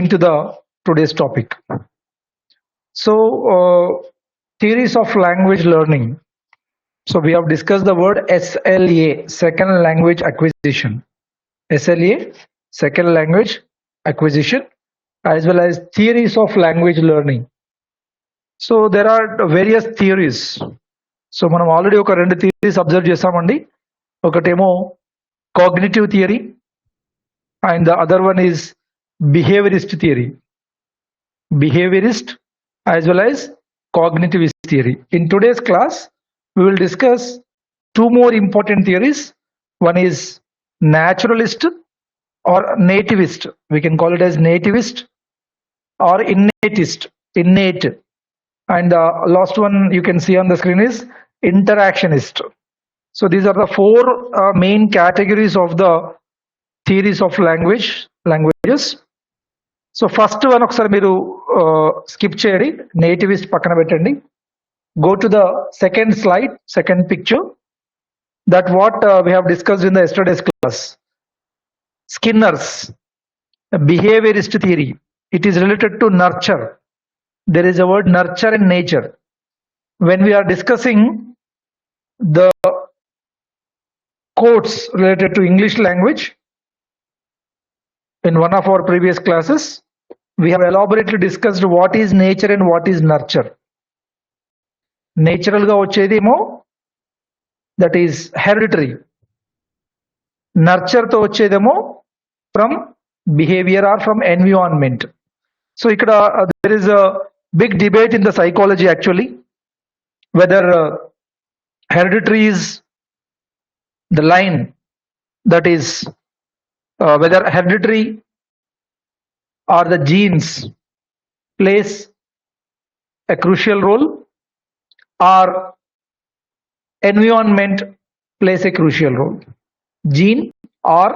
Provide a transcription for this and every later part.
into the today's topic. So, theories of language learning. So we have discussed the word SLA, second language acquisition. SLA, second language acquisition, as well as theories of language learning. So there are various theories. So మనం already ఒక రెండు theories observe చేసామండి. ఒకటేమో cognitive theory and the other one is behaviorist theory. Behaviorist as well as cognitivist theory. In today's class, we will discuss two more important theories. One is naturalist or nativist. We can call it as nativist or innatist. Innate. And the last one you can see on the screen is interactionist. So these are the four main categories of the theories of languages. So first one ఒకసారి మీరు skip చేయండి, nativist పక్కన పెట్టండి. Go to the second slide, second picture, that what we have discussed in the yesterday's class. Skinner's behaviorist theory. It is related to nurture. There is a word nurture in nature. When we are discussing the quotes related to English language, in one of our previous classes, we have elaborately discussed what is nature and what is nurture. Natural ga vachedemo, that is hereditary. Nurture to vachedemo from behavior or from environment. So there is a big debate in the psychology actually, whether hereditary is the line, that is whether hereditary or the genes plays a crucial role or environment plays a crucial role. Gene or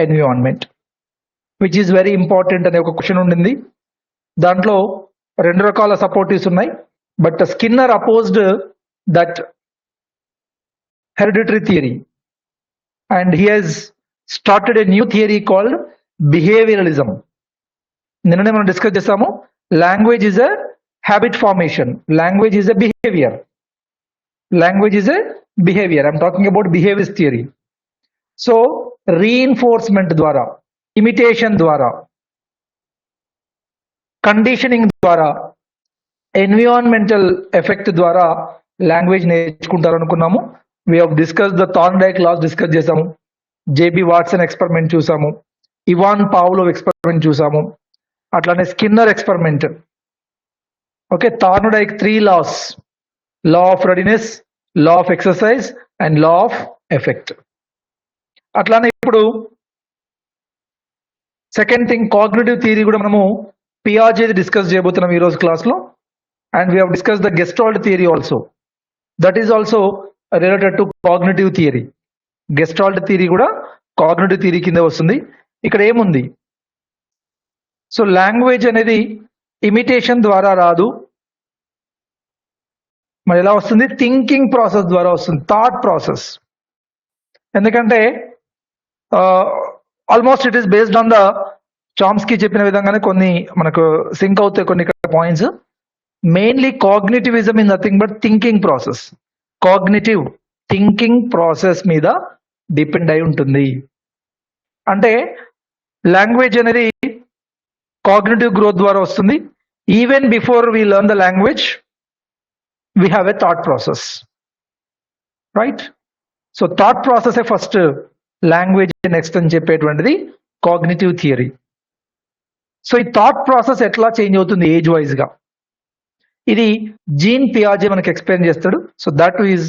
environment, which is very important అనే ఒక question ఉండింది. దాంట్లో రెండు రకాల సపోర్టివ్స్ ఉన్నాయి, but Skinner opposed that hereditary theory and he has started a new theory called behavioralism. నిన్ననే మనం discuss చేసాము, language is a habit formation, language is a behaviour, language is a behaviour. I'm talking about behaviour theory. So reinforcement ద్వారా, imitation ద్వారా, conditioning ద్వారా, environmental effect ద్వారా language నేర్చుకుంటారు అనుకున్నాము. We have discuss the Thorndike laws discuss చేసాము, J B Watson experiment చూసాము, Ivan Pavlov experiment చూసాము, అట్లానే Skinner experiment. Okay, Thorndike 3 laws: law of readiness, law of exercise and law of effect. అట్లానే ఇప్పుడు second thing, cognitive theory కూడా మనము పియాజేది discuss చేయబోతున్నాం ఈరోజు క్లాస్లో. And we have discuss the gestalt theory also, that is also related to cognitive theory. Gestalt theory కూడా cognitive theory కింద వస్తుంది. ఇక్కడ ఏముంది, సో లాంగ్వేజ్ అనేది ఇమిటేషన్ ద్వారా రాదు, మరి ఎలా వస్తుంది? థింకింగ్ ప్రాసెస్ ద్వారా వస్తుంది, థాట్ ప్రాసెస్. ఎందుకంటే almost it is based on the Chomsky చెప్పిన విధంగానే కొన్ని మనకు సింక్ అవుతాయి కొన్ని points. Mainly cognitivism is nothing but thinking process. Cognitive thinking process మీద డిపెండ్ అయి ఉంటుంది. అంటే లాంగ్వేజ్ అనేది కాగ్నిటివ్ గ్రోత్ ద్వారా వస్తుంది. Even before we learn the language we have a thought process, right? So thought process first, language next అని చెప్పేటువంటిది cognitive theory. So ఈ థాట్ ప్రాసెస్ ఎట్లా చేంజ్ అవుతుంది ఏజ్ వైజ్ గా, ఇది జీన్ పియాజే మనకి ఎక్స్ప్లెయిన్ చేస్తాడు. So that is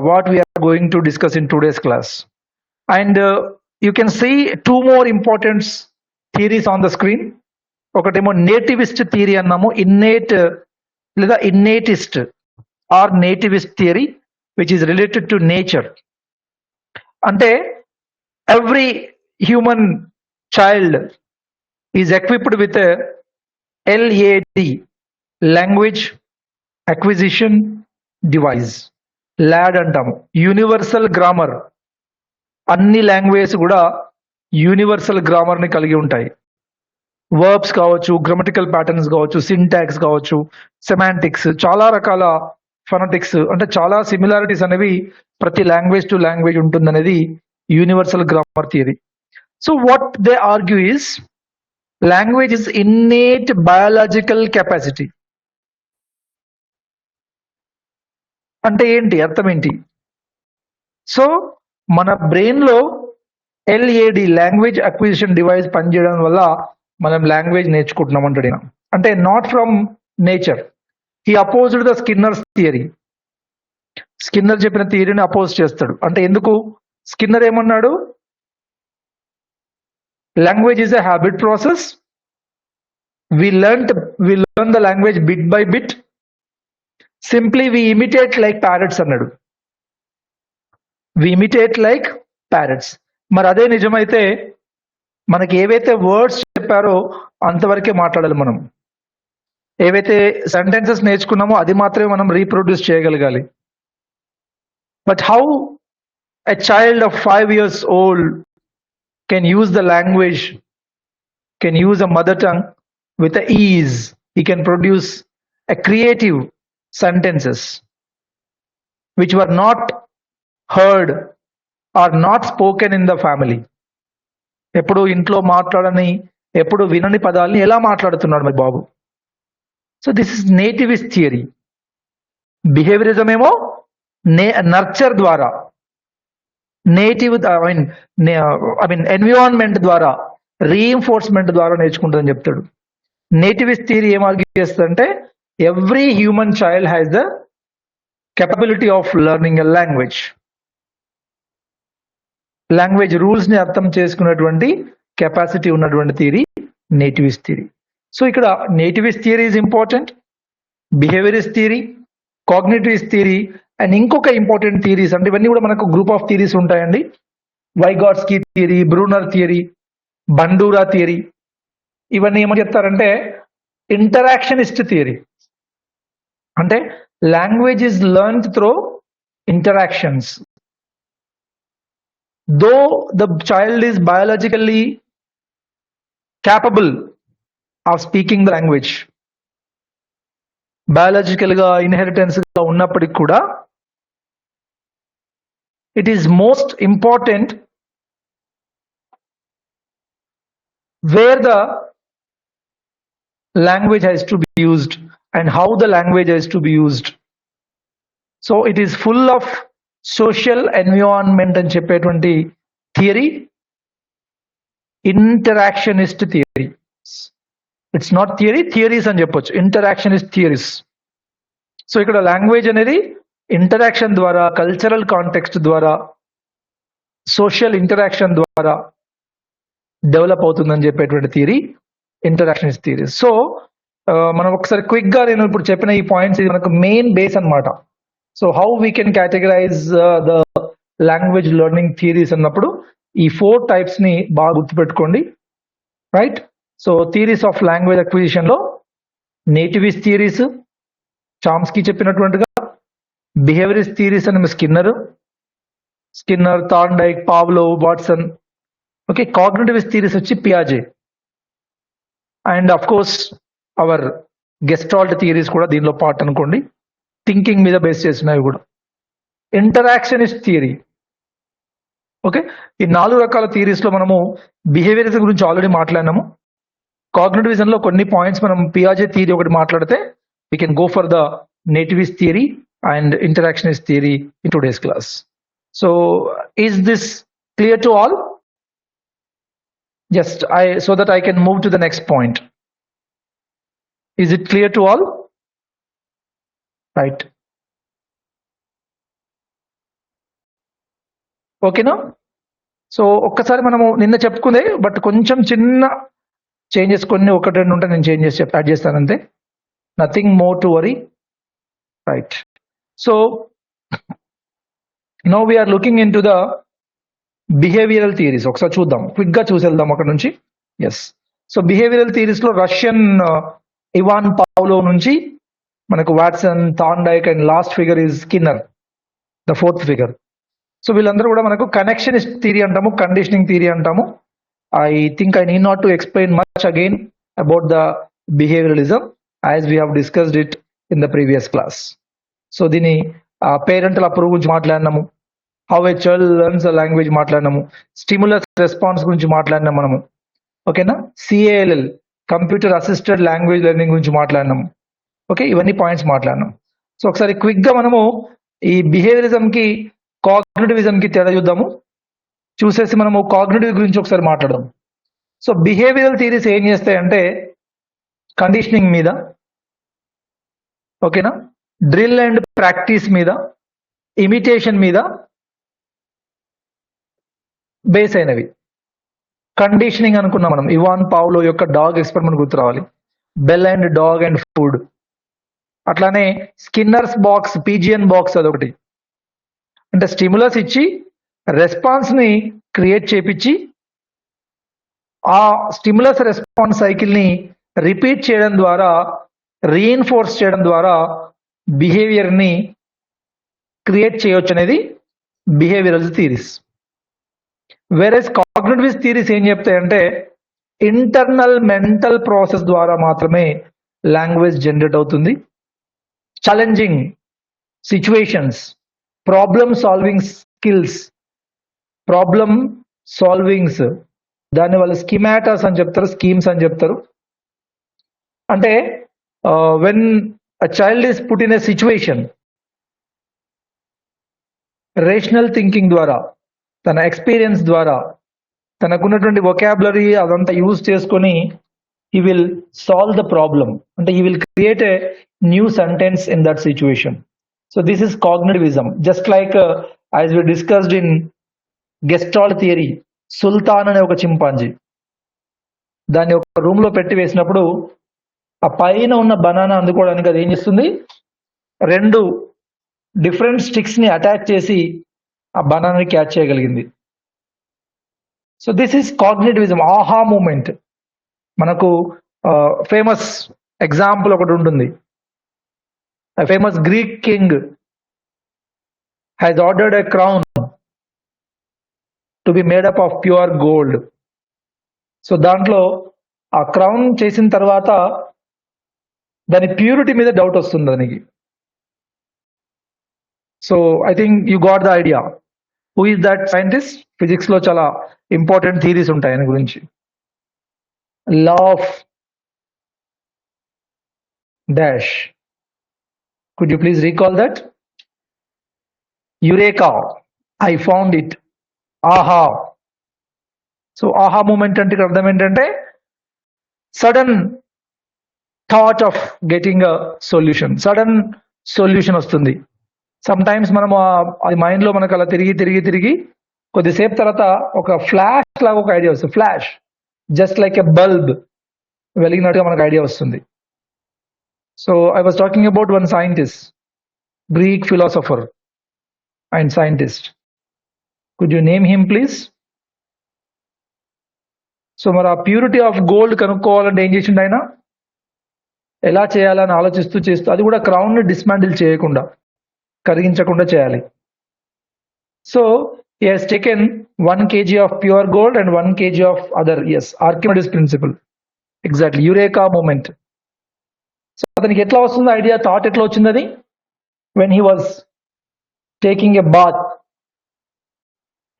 what we are going to discuss in today's class. And you can see two more important theories on the screen. ఒకటేమో nativist theory అన్నాము, innate లేదా innatist or nativist theory, which is related to nature. అంటే every human child is equipped with LAD, language acquisition device, LAD అంటాము. Universal grammar, అన్ని languages కూడా universal గ్రామర్ని కలిగి ఉంటాయి. వర్బ్స్ కావచ్చు, గ్రామటికల్ ప్యాటర్న్స్ కావచ్చు, సింటాక్స్ కావచ్చు, సెమాంటిక్స్, చాలా రకాల ఫొనెటిక్స్, అంటే చాలా సిమిలారిటీస్ అనేవి ప్రతి లాంగ్వేజ్ టు లాంగ్వేజ్ ఉంటుందనేది universal grammar theory. So what they argue is language is innate biological capacity. అంటే ఏంటి, అర్థం ఏంటి? సో మన బ్రెయిన్ లో LAD లాంగ్వేజ్ అక్విజిషన్ డివైస్ పనిచేయడం వల్ల మనం లాంగ్వేజ్ నేర్చుకుంటున్నాం అంటాడు ఈయన. అంటే not from nature. He opposed the Skinner's theory. Skinner చెప్పిన థియరీని అపోజ్ చేస్తాడు. అంటే ఎందుకు? స్కిన్నర్ ఏమన్నాడు? Language is a habit process. we learn the language bit by bit. Simply we imitate like parrots అన్నాడు. we imitate like parrots. మరి అదే నిజమైతే మనకి ఏవైతే వర్డ్స్ చెప్పారో అంతవరకే మాట్లాడాలి మనం. ఏవైతే సెంటెన్సెస్ నేర్చుకున్నామో అది మాత్రమే మనం రీప్రొడ్యూస్ చేయగలగాలి. But how a child of 5 years old can use the language, can use a mother tongue with a ease. He can produce a creative sentences which were not heard or not spoken in the family. ఎప్పుడు ఇంట్లో మాట్లాడని, ఎప్పుడు వినని పదాలని ఎలా మాట్లాడుతున్నాడు మరి బాబు? So this is nativist theory. Behaviourism ఏమో నర్చర్ ద్వారా, నేటివ్ ఐ మీన్ ఎన్విరాన్మెంట్ ద్వారా, రీఎన్ఫోర్స్మెంట్ ద్వారా నేర్చుకుంటుందని చెప్తాడు. నేటివిస్ట్ థియరీ ఏం ఆర్గ్యూ చేస్తుందంటే every human child has the capability of learning a language. Language rules ని అర్థం చేసుకున్నటువంటి కెపాసిటీ ఉన్నటువంటి థియరీ నేటివిస్ట్ థియరీ. సో ఇక్కడ nativist theory is important, behaviourist theory, cognitivist theory, and ఇంకొక ఇంపార్టెంట్ థియరీస్ అంటే ఇవన్నీ కూడా మనకు గ్రూప్ ఆఫ్ థియరీస్ ఉంటాయండి. వైగాట్స్కీ theory, Bruner theory, Bandura theory. ఇవన్నీ ఏమని చెప్తారంటే ఇంటరాక్షనిస్ట్ థియరీ. అంటే language is learned through interactions. Though the child is biologically capable of speaking the language, biological గా ఇన్హెరిటెన్స్ గా ఉన్నప్పటికీ కూడా it is most important where the language has to be used and how the language has to be used. So it is full of social environment అని చెప్పేటువంటి theory interactionist theory. It's not theory, theories అని చెప్పొచ్చు, interactionist theories. So ఇక్కడ language అనేది interaction ద్వారా, cultural context ద్వారా, social interaction ద్వారా develop అవుతుందని చెప్పేటువంటి థియరీ ఇంటరాక్షనిస్ట్ థియరీ. సో మనం ఒకసారి క్విక్ గా నేను ఇప్పుడు చెప్పిన ఈ పాయింట్స్ ఇది మనకు మెయిన్ బేస్ అన్నమాట. So how we can categorise the language learning theories అన్నప్పుడు ఈ 4 టైప్స్ ని బాగా గుర్తుపెట్టుకోండి, right? So theories of language acquisition లో నేటివిస్ట్ థియరీస్ చామ్స్కీ చెప్పినటువంటిగా, బిహేవియరిస్ట్ థియరీస్ అని Skinner, Thorndike, Pavlov, Watson. Okay, cognitivist theories వచ్చి పియాజే, and of course our gestalt theories కూడా దీనిలో పార్ట్ అనుకోండి, థింకింగ్ మీద బేస్ చేసినవి కూడా. ఇంటరాక్షనిస్ట్ థియరీ. ఓకే, ఈ 4 రకాల థియరీస్ లో మనము బిహేవియరిజం గురించి ఆల్రెడీ మాట్లాడినాము. కాగ్నిటివిజం లో కొన్ని పాయింట్స్ మనం పియాజే థియరీ ఒకటి మాట్లాడితే we can go for the nativist theory and interactionist theory in today's class. So is this clear to all? Just so that I can move to the next point. Is it clear to all? Right, ఓకేనా? So ఒక్కసారి మనము నిన్న చెప్పుకుందే, but కొంచెం చిన్న changes కొన్ని 1-2 ఉంటే నేను changes add చేస్తాను అంతే. Nothing more to worry, right? So now we're looking into the behavioural theories. ఒకసారి చూద్దాం, క్విక్ గా చూసేద్దాం అక్కడ నుంచి. ఎస్, సో బిహేవియరల్ థియరీస్ లో రష్యన్ ఇవాన్ పావ్లో నుంచి మనకు Watson, Thorndike and last figure is Skinner, the 4th figure. So వీళ్ళందరూ కూడా మనకు కనెక్షనిస్ట్ థియరీ అంటాము, కండిషనింగ్ థియరీ అంటాము. I think I need not to explain much again. about the behavioralism as we have discussed it in the previous class. So దీని parental approval గురించి మాట్లాడినాము, how a child learns a language మాట్లాడినాము, stimulus response గురించి మాట్లాడినాము మనము, ఓకేనా. CALL computer assisted language learning గురించి మాట్లాడినాము. Okay, ఇవన్నీ points మాట్లాడినాం. So ఒకసారి quick గా మనము ఈ బిహేవియరిజం కి కాగ్నిటివిజం కి తేడా చూద్దాము. చూసేసి మనము కాగ్నిటివ్ గురించి ఒకసారి మాట్లాడదాం. సో బిహేవియరల్ థియరీస్ ఏం చేస్తాయంటే కండిషనింగ్ మీద, ఓకేనా, డ్రిల్ అండ్ ప్రాక్టీస్ మీద, ఇమిటేషన్ మీద బేస్ అయినవి. కండిషనింగ్ అనుకున్నాం మనం, ఇవాన్ పావ్లో యొక్క డాగ్ ఎక్స్పెరిమెంట్ గుర్తు రావాలి, bell and dog and food. అట్లానే స్కిన్నర్స్ బాక్స్, పీజియన్ బాక్స్ అదొకటి. అంటే స్టిములస్ ఇచ్చి రెస్పాన్స్ ని క్రియేట్ చేపించి ఆ స్టిములస్ రెస్పాన్స్ సైకిల్ ని రిపీట్ చేయడం ద్వారా, రీఇన్ఫోర్స్ చేయడం ద్వారా బిహేవియర్ ని క్రియేట్ చేయొచ్చు అనేది behavioural theories. Whereas cognitive theories ఏం చెప్తాయంటే ఇంటర్నల్ మెంటల్ ప్రాసెస్ ద్వారా మాత్రమే లాంగ్వేజ్ జనరేట్ అవుతుంది. Challenging situations, problem solving skills, problem solvings, దాన్ని వాళ్ళు స్కిమాటాస్ అని చెప్తారు, స్కీమ్స్ అని చెప్తారు. అంటే when a child is put in a situation, rational thinking ద్వారా, తన ఎక్స్పీరియన్స్ ద్వారా, తనకున్నటువంటి వొకాబులరీ అదంతా యూజ్ చేసుకొని he will solve the problem. అంటే he will create a new sentence in that situation. So this is cognitivism. Just like as we discussed in Gestalt theory, సుల్తాన్ అనే ఒక chimpanzee, దాన్ని ఒక రూమ్ లో పెట్టి వేసినప్పుడు ఆ పైన ఉన్న బనానా అందుకోవడానికి అది ఏం చేస్తుంది, రెండు డిఫరెంట్ స్టిక్స్ ని అటాచ్ చేసి ఆ బనానాని క్యాచ్ చేయగలిగింది. సో దిస్ ఈస్ కాగ్నిటివిజం, ఆహా మూమెంట్. మనకు ఫేమస్ ఎగ్జాంపుల్ ఒకటి ఉంటుంది. Famous Greek king has ordered a crown to be made up of pure gold. So దాంట్లో ఆ క్రౌన్ చేసిన తర్వాత దాని ప్యూరిటీ మీద డౌట్ వస్తుంది దానికి. So I think you got the idea who is that scientist. Physics లో చాలా ఇంపార్టెంట్ థియరీస్ ఉంటాయి ఆయన గురించి. Law of dash, could you please recall that? Eureka, I found it. Aha. So aha moment అంటే అర్థం ఏంటంటే sudden thought of getting a solution, sudden solution వస్తుంది. Some times మనము అది మైండ్ లో మనకు అలా తిరిగి తిరిగి తిరిగి కొద్దిసేపు తర్వాత ఒక ఫ్లాష్ లాగా ఒక ఐడియా వస్తుంది. Flash, just like a bulb వెలిగినట్టుగా మనకు ఐడియా వస్తుంది. So I was talking about one scientist, Greek philosopher and scientist. Could you name him please? So మరి ఆ ప్యూరిటీ ఆఫ్ గోల్డ్ కనుక్కోవాలంటే ఏం చేసిండు ఆయన, ఎలా చేయాలని ఆలోచిస్తూ చేస్తూ, అది కూడా క్రౌన్ ని డిస్మాండిల్ చేయకుండా, కరిగించకుండా చేయాలి. So he has taken 1 kg of pure gold and 1 kg of other, yes, Archimedes principle, exactly, eureka moment. So అతనికి ఎట్లా వస్తుంది ఐడియా, థాట్ ఎట్లా వచ్చింది అది, when he was taking a bath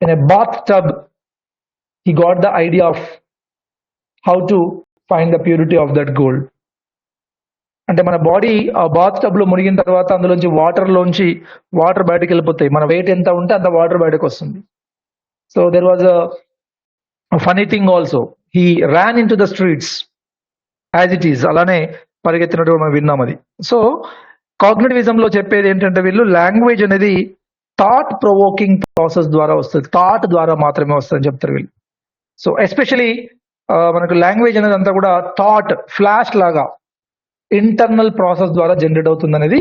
in a bath tub, he got the idea of how to find the purity of that gold. అంటే మన body ఆ bath tub లో మునిగిన తర్వాత అందులోంచి వాటర్ బయటకు వెళ్ళిపోతాయి. మన వెయిట్ ఎంత ఉంటే అంత వాటర్ బయటకు వస్తుంది. So there was a funny thing also, he ran into the streets as it is, అలానే పరిగెత్తినట్టు మనం విన్నాం అది. సో కాగ్నిటివిజం లో చెప్పేది ఏంటంటే వీళ్ళు లాంగ్వేజ్ అనేది థాట్ ప్రొవోకింగ్ ప్రాసెస్ ద్వారా వస్తుంది, థాట్ ద్వారా మాత్రమే వస్తుంది అని చెప్తారు వీళ్ళు. సో ఎస్పెషలీ మనకు లాంగ్వేజ్ అనేది అంతా కూడా థాట్ ఫ్లాష్ లాగా ఇంటర్నల్ ప్రాసెస్ ద్వారా జనరేట్ అవుతుంది అనేది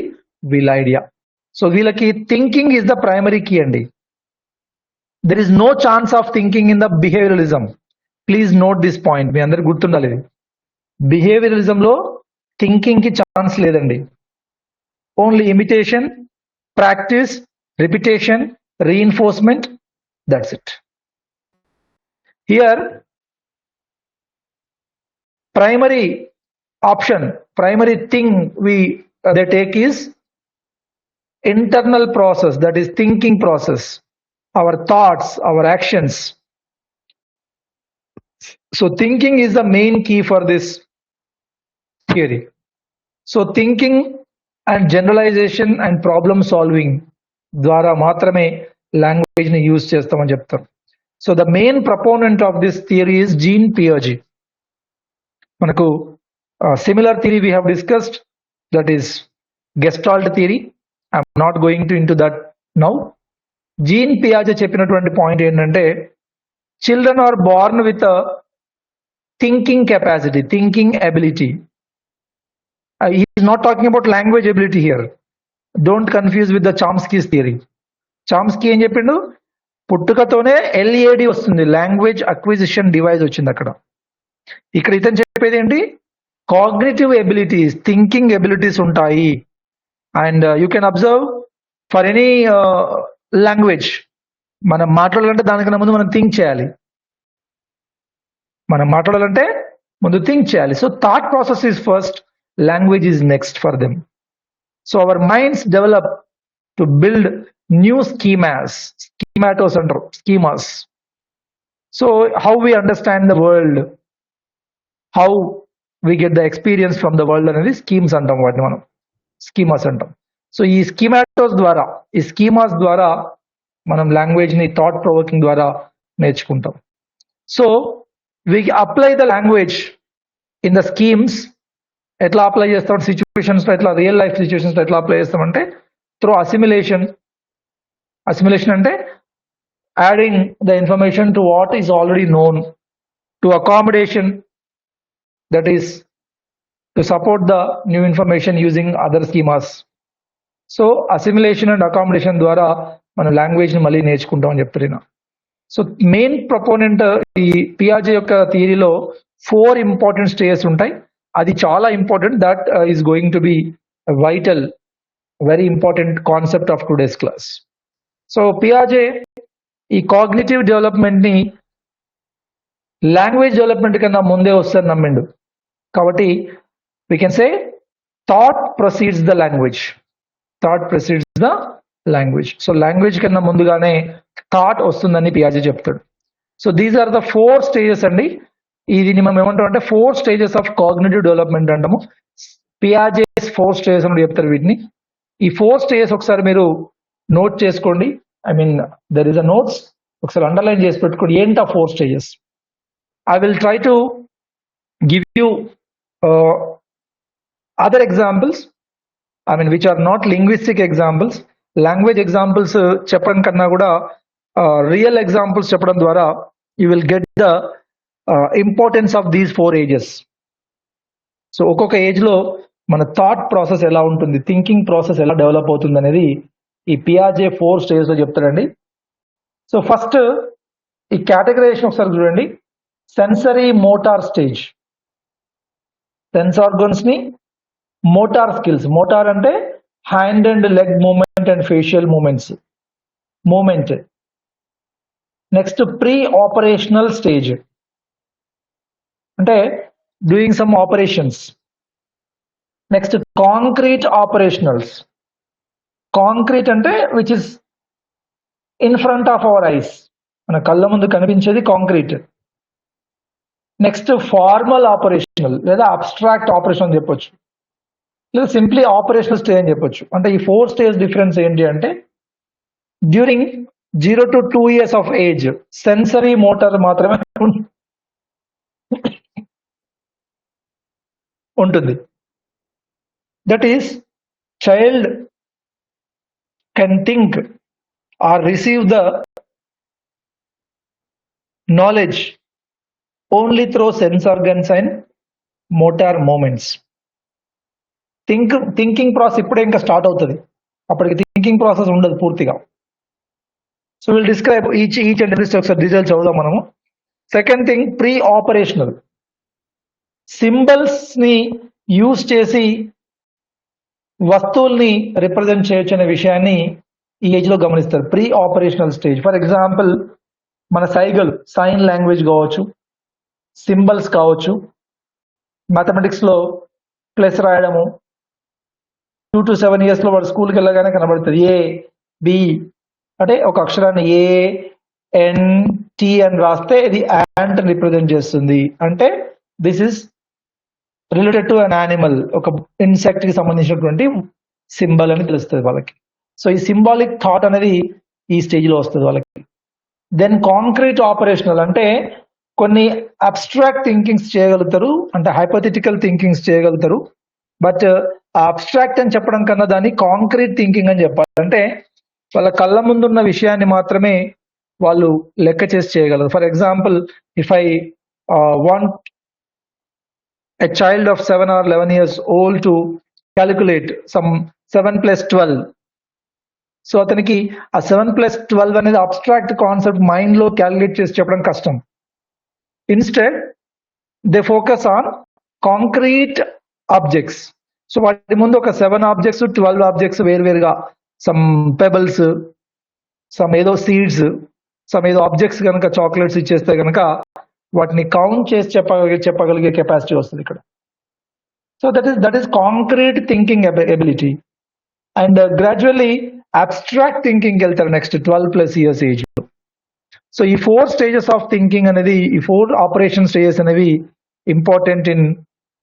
వీళ్ళ ఐడియా. సో వీళ్ళకి thinking is the primary key అండి. There is no chance of thinking in the behaviouralism. Please note this point, మీ అందరికి గుర్తుండాలి ఇది. బిహేవియరలిజం లో థింకింగ్ కి ఛాన్స్ లేదండి. Only imitation, practice, repetition, reinforcement, that's it. Here primary option, primary thing they take is internal process, that is thinking process, our thoughts, our actions. So thinking is the main key for this theory. So thinking and generalization and problem solving ద్వారా మాత్రమే language ని use చేస్తామని చెప్తారు. So the main proponent of this theory is Jean పియాజే. మనకు similar theory we have discussed, that is gestalt theory. I'm not going to into that now. Jean పియాజే చెప్పినటువంటి point ఏంటంటే children are born with thinking capacity, thinking ability. He is not talking about language ability here. Don't confuse with the Chomsky's theory. Chomsky ఏం చెప్పిండు, పుట్టుకతోనే LAD వస్తుంది, language acquisition device వచ్చింది అక్కడ. ఇక్కడ ఇతను చెప్పేది ఏంటి, కాగ్నిటివ్ ఎబిలిటీస్, థింకింగ్ ఎబిలిటీస్ ఉంటాయి. And you can observe for any language, మనం మాట్లాడాలంటే దానికన్నా ముందు మనం థింక్ చేయాలి. మనం మాట్లాడాలంటే ముందు థింక్ చేయాలి. So thought process is first, language is next for them. So our minds develop to build new schematos and schemas. So how we understand the world, how we get the experience from the world అనేది schemes అంటాం, వాటిని మనం schemas అంటాం. So ఈ schematos ద్వారా, ఈ schemas ద్వారా మనం లాంగ్వేజ్ ని థాట్ ప్రొవోకింగ్ ద్వారా నేర్చుకుంటాం. So we apply the language in the schemes. ఎట్లా అప్లై చేస్తాం సిచ్యువేషన్స్ లో, ఎట్లా రియల్ లైఫ్ సిచ్యువేషన్స్ లో ఎట్లా అప్లై చేస్తామంటే త్రూ అసిమిలేషన్. అసిమిలేషన్ అంటే adding the information to what is already known, to accommodation, that is to support the new information using other schemas. So assimilation and accommodation ద్వారా మనం language ని మళ్ళీ నేర్చుకుంటామని చెప్తున్నా. So main proponent ఈ పియాజే యొక్క థియరీలో 4 important stages ఉంటాయి. అది చాలా important, that is going to be vital, very important concept of today's class. So పియాజే ఈ కాగ్నిటివ్ డెవలప్మెంట్ ని లాంగ్వేజ్ డెవలప్మెంట్ కన్నా ముందే వస్తుందని నమ్మిండు. కాబట్టి we can say thought proceeds the language, thought proceeds the language. So language కన్నా ముందుగానే థాట్ వస్తుందని పియాజే చెప్తాడు. So these are the 4 stages అండి. ఇది మనం ఏమంటాం అంటే 4 స్టేజెస్ ఆఫ్ కాగ్నిటివ్ డెవలప్మెంట్ అంటాము. పియాజేస్ 4 స్టేజెస్ అని చెప్తారు వీటిని. ఈ 4 స్టేజెస్ ఒకసారి మీరు నోట్ చేసుకోండి. I mean there is a notes, ఒకసారి అండర్లైన్ చేసి పెట్టుకోండి ఏంటి ఆ 4 stages. I will try to give you other examples, I mean which are not linguistic examples. Language examples చెప్పడం కన్నా కూడా రియల్ ఎగ్జాంపుల్స్ చెప్పడం ద్వారా you will get the importance of these 4 ages. So ఒక్కొక్క ఏజ్ లో మన థాట్ ప్రాసెస్ ఎలా ఉంటుంది, థింకింగ్ ప్రాసెస్ ఎలా డెవలప్ అవుతుంది అనేది ఈ పియాజే 4 స్టేజెస్ లో చెప్తాడండి. సో ఫస్ట్ ఈ కేటగరైజేషన్ ఒకసారి చూడండి. Sensory motor stage, sense organs ని మోటార్ స్కిల్స్, మోటార్ అంటే hand and leg movement and facial movement. Next pre operational stage అంటే doing some operations. Next concrete operationals, concrete అంటే which is in front of our eyes, మన కళ్ళ ముందు కనిపించేది concrete. Next formal operational లేదా abstract operation అని చెప్పొచ్చు, లేదా సింప్లీ ఆపరేషనల్ స్టేజ్ అని చెప్పొచ్చు. అంటే ఈ 4 స్టేజ్ డిఫరెన్స్ ఏంటి అంటే during 0 to 2 years of age sensory motor మాత్రమే ఉంటుంది. That is child can think or receive the knowledge only through sense organs and motor movements. Thinking process ఇప్పుడే ఇంకా స్టార్ట్ అవుతుంది, అప్పటికి థింకింగ్ ప్రాసెస్ ఉండదు పూర్తిగా. So will describe each and every ఒకసారి details చదువుదాం మనము. Second thing preoperational, symbols ని యూజ్ చేసి వస్తువుల్ని రిప్రజెంట్ చేయొచ్చు అనే విషయాన్ని ఈ ఏజ్ లో గమనిస్తారు. Pre operational stage. For example మన సైన్ లాంగ్వేజ్ కావచ్చు, సింబల్స్ కావచ్చు, మ్యాథమెటిక్స్ లో ప్లస్ రాయడము, 2 to 7 years లో వాడు స్కూల్కి వెళ్ళగానే కనబడుతుంది ఏ బి అంటే ఒక అక్షరాన్ని ఏ ఎన్ టి అని రాస్తే ఇది యాంట్ రిప్రజెంట్ చేస్తుంది. అంటే this is related to an animal, ఒక ఇన్సెక్ట్ కి సంబంధించినటువంటి సింబల్ అని తెలుస్తుంది వాళ్ళకి. సో ఈ సింబాలిక్ థాట్ అనేది ఈ స్టేజ్ లో వస్తుంది వాళ్ళకి. దెన్ కాంక్రీట్ ఆపరేషనల్ అంటే కొన్ని అబ్స్ట్రాక్ట్ థింకింగ్స్ చేయగలుగుతారు, అంటే హైపోథెటికల్ థింకింగ్స్ చేయగలుగుతారు. బట్ అబ్స్ట్రాక్ట్ అని చెప్పడం కన్నా దాన్ని కాంక్రీట్ థింకింగ్ అని చెప్పాలి. అంటే వాళ్ళ కళ్ళ ముందున్న విషయాన్ని మాత్రమే వాళ్ళు లెక్క చేసి చేయగలరు. For example, if I want a child of 7 or 11 years old to calculate some 7 plus 12. So అతనికి ఆ 7 plus 12 అనేది అబ్స్ట్రాక్ట్ కాన్సెప్ట్ మైండ్ లో క్యాలిక్యులేట్ చేసి చెప్పడం కష్టం. Instead they focus on concrete objects. So వాటి ముందు ఒక 7 ఆబ్జెక్ట్స్ 12 ఆబ్జెక్ట్స్ వేరువేరుగా, సమ్ పెబల్స్, సమ్ ఏదో సీడ్స్, సమ్ ఏదో ఆబ్జెక్ట్స్ కనుక చాక్లెట్స్ ఇచ్చేస్తే కనుక వాటిని కౌంట్ చేసి చెప్పగలిగే కెపాసిటీ వస్తుంది ఇక్కడ. So that is concrete thinking ability. And gradually abstract thinking వెళ్తారు నెక్స్ట్ 12+ years ఏజ్. సో ఈ 4 stages ఆఫ్ థింకింగ్ అనేది, ఈ 4 ఆపరేషన్ స్టేజెస్ అనేవి ఇంపార్టెంట్ ఇన్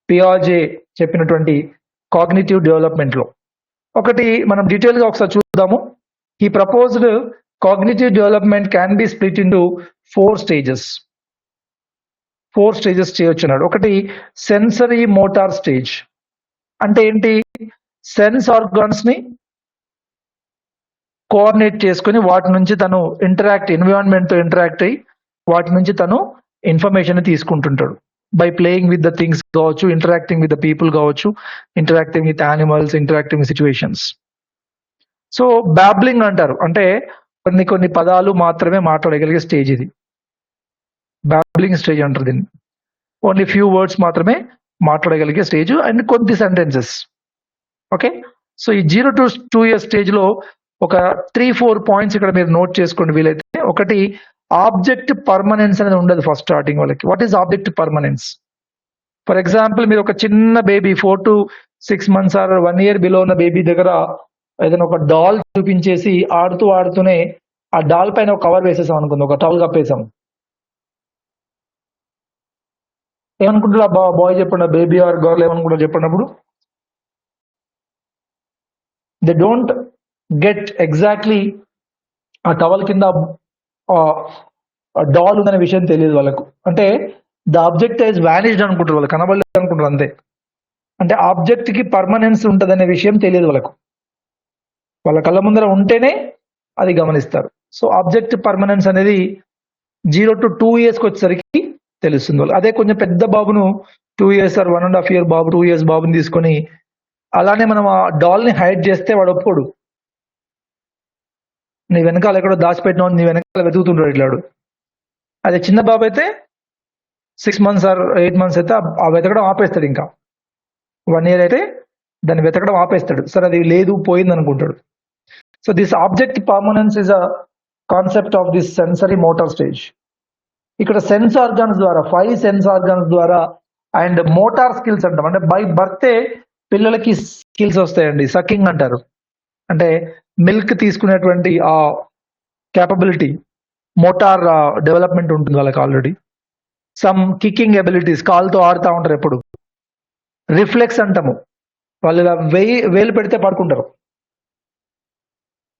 పియాజే చెప్పినటువంటి కాగ్నిటివ్ డెవలప్మెంట్ లో. ఒకటి మనం డీటెయిల్ గా ఒకసారి చూద్దాము. ఈ proposed cognitive development can be split into 4 stages. 4 stages చేయొచ్చు అన్నాడు. ఒకటి సెన్సరీ మోటార్ స్టేజ్. అంటే ఏంటి? సెన్స్ ఆర్గాన్స్ ని కోఆర్డినేట్ చేసుకుని వాటి నుంచి తను ఎన్విరాన్మెంట్ తో ఇంటరాక్ట్ అయ్యి వాటి నుంచి తను ఇన్ఫర్మేషన్ తీసుకుంటుంటాడు. By playing with the things కావచ్చు, ఇంటరాక్టింగ్ విత్ ద పీపుల్ కావచ్చు, interacting with animals, interacting with situations. So babbling అంటారు, అంటే కొన్ని పదాలు మాత్రమే మాట్లాడగలిగే స్టేజ్ ఇది. బ్యాబ్లింగ్ స్టేజ్ అంటారు దీన్ని. ఓన్లీ ఫ్యూ వర్డ్స్ మాత్రమే మాట్లాడగలిగే స్టేజ్ అండ్ కొన్ని సెంటెన్సెస్. ఓకే, సో ఈ 0 to 2 years స్టేజ్ లో ఒక 3-4 పాయింట్స్ ఇక్కడ మీరు నోట్ చేసుకోండి వీలైతే. ఒకటి, ఆబ్జెక్ట్ పర్మనెన్స్ అనేది ఉండదు ఫస్ట్ స్టార్టింగ్ వాళ్ళకి. What is object permanence? For example, మీరు ఒక చిన్న baby 4 to 6 months or 1 year below ఉన్న బేబీ దగ్గర ఏదైనా ఒక డాల్ చూపించేసి ఆడుతూనే ఆ డాల్ పైన ఒక కవర్ వేసేసాం అనుకుంది, ఒక టవల్ కప్పేసాం. ఏమనుకుంటారు బాయ్ చెప్పండి, బేబీ ఆర్ గర్ల్ ఏమనుకుంటారు చెప్పినప్పుడు? దే డోంట్ గెట్ ఎగ్జాక్ట్లీ ఆ టవల్ కింద డాల్ ఉందనే విషయం తెలియదు వాళ్ళకు. అంటే ద ఆబ్జెక్ట్ ఈజ్ వానిష్డ్ అనుకుంటారు వాళ్ళు, కనబడలేదు అనుకుంటారు అంతే. అంటే ఆబ్జెక్ట్ కి పర్మనెన్స్ ఉంటదనే విషయం తెలియదు వాళ్ళకు. వాళ్ళ కళ్ళ ముందర ఉంటేనే అది గమనిస్తారు. సో ఆబ్జెక్ట్ పర్మనెన్స్ అనేది 0 to 2 years వచ్చేసరికి తెలుస్తుంది వాళ్ళు. అదే కొంచెం పెద్ద బాబును 2 years ఆర్ 1.5 year బాబు, 2 years బాబుని తీసుకొని అలానే మనం ఆ డాల్ ని హైడ్ చేస్తే వాడు ఒప్పుకోడు. నీ వెనకాల ఎక్కడో దాచిపెట్టిన నీ వెనకాల వెతుకుతుంటాడు ఇట్లాడు. అదే చిన్న బాబు అయితే 6 months ఆర్ 8 months అయితే ఆ వెతకడం ఆపేస్తాడు. ఇంకా 1 year అయితే దాన్ని వెతకడం ఆపేస్తాడు. సరే అది లేదు, పోయింది అనుకుంటాడు. So this object permanence is a concept of this sensory motor stage. ఇక్కడ సెన్స్ ఆర్గాన్స్ ద్వారా, 5 సెన్స్ ఆర్గాన్స్ ద్వారా అండ్ మోటార్ స్కిల్స్ అంటాం. అంటే బై బర్తే పిల్లలకి స్కిల్స్ వస్తాయండి. సకింగ్ అంటారు, అంటే మిల్క్ తీసుకునేటువంటి ఆ క్యాపబిలిటీ, మోటార్ డెవలప్మెంట్ ఉంటుంది వాళ్ళకి ఆల్రెడీ. సమ్ కికింగ్ ఎబిలిటీస్, కాల్తో ఆడుతూ ఉంటారు ఎప్పుడు. రిఫ్లెక్స్ అంటాము, వాళ్ళు ఇలా వేలు పెడితే పడుకుంటారు.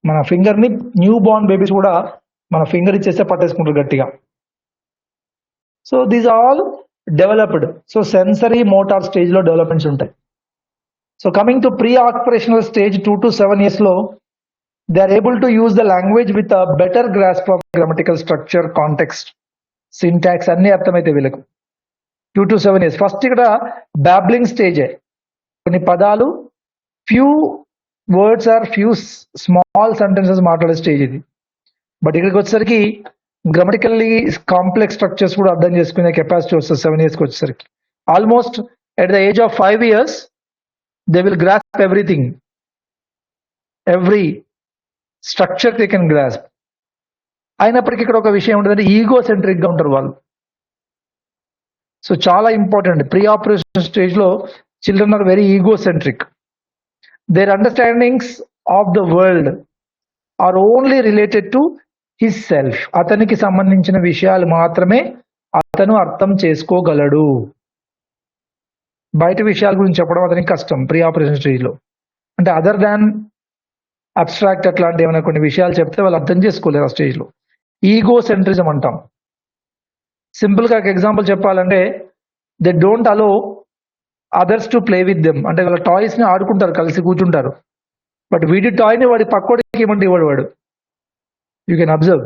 మన ఫింగర్ ని న్యూ బోర్న్ బేబీస్ కూడా మన ఫింగర్ ఇచ్చేస్తే పట్టేసుకుంటారు గట్టిగా. So these all developed. So sensory motor stage లో డెవలప్మెంట్స్ ఉంటాయి. So coming to pre operational stage 2 to 7 years లో they are able to use the language with a better grasp of grammatical structure, context, syntax అన్ని అర్థమైతే వీళ్ళకు 2 to 7 years. First ఇక్కడ babbling స్టేజే, కొన్ని పదాలు, few words or few small sentences మాట్లాడే stage ఇది. బట్ ఇక్కడికి వచ్చేసరికి గ్రామటికల్లీ కాంప్లెక్స్ స్ట్రక్చర్స్ కూడా అర్థం చేసుకునే కెపాసిటీ వస్తుంది 7 years వచ్చేసరికి. Almost at the age of 5 years they will grasp everything, every structure they can grasp. అయినప్పటికీ ఇక్కడ ఒక విషయం ఉంటుందంటే ఈగో సెంట్రిక్ గా ఉంటారు వాళ్ళు. సో చాలా ఇంపార్టెంట్. ప్రీ ఆపరేషన్ స్టేజ్లో children are very egocentric. Their understandings of the world are only related to his self. అతనికి సంబంధించిన విషయాలు మాత్రమే అతను అర్థం చేసుకోగలడు. బయట విషయాల గురించి చెప్పడం అతనికి కష్టం ప్రీ ఆపరేషన్ స్టేజ్లో. అంటే అదర్ దాన్ అబ్స్ట్రాక్ట్ అట్లాంటి ఏమైనా కొన్ని విషయాలు చెప్తే వాళ్ళు అర్థం చేసుకోలేరు ఆ స్టేజ్లో. ఈగో సెంట్రిజం అంటాం. సింపుల్గా ఒక ఎగ్జాంపుల్ చెప్పాలంటే, they don't allow others to play with them. అంటే వాళ్ళ టాయ్స్ని ఆడుకుంటారు, కలిసి కూర్చుంటారు. బట్ వీడి టాయ్ని వాడి పక్కోడికి ఏమంటే ఇవ్వడు వాడు. You can observe.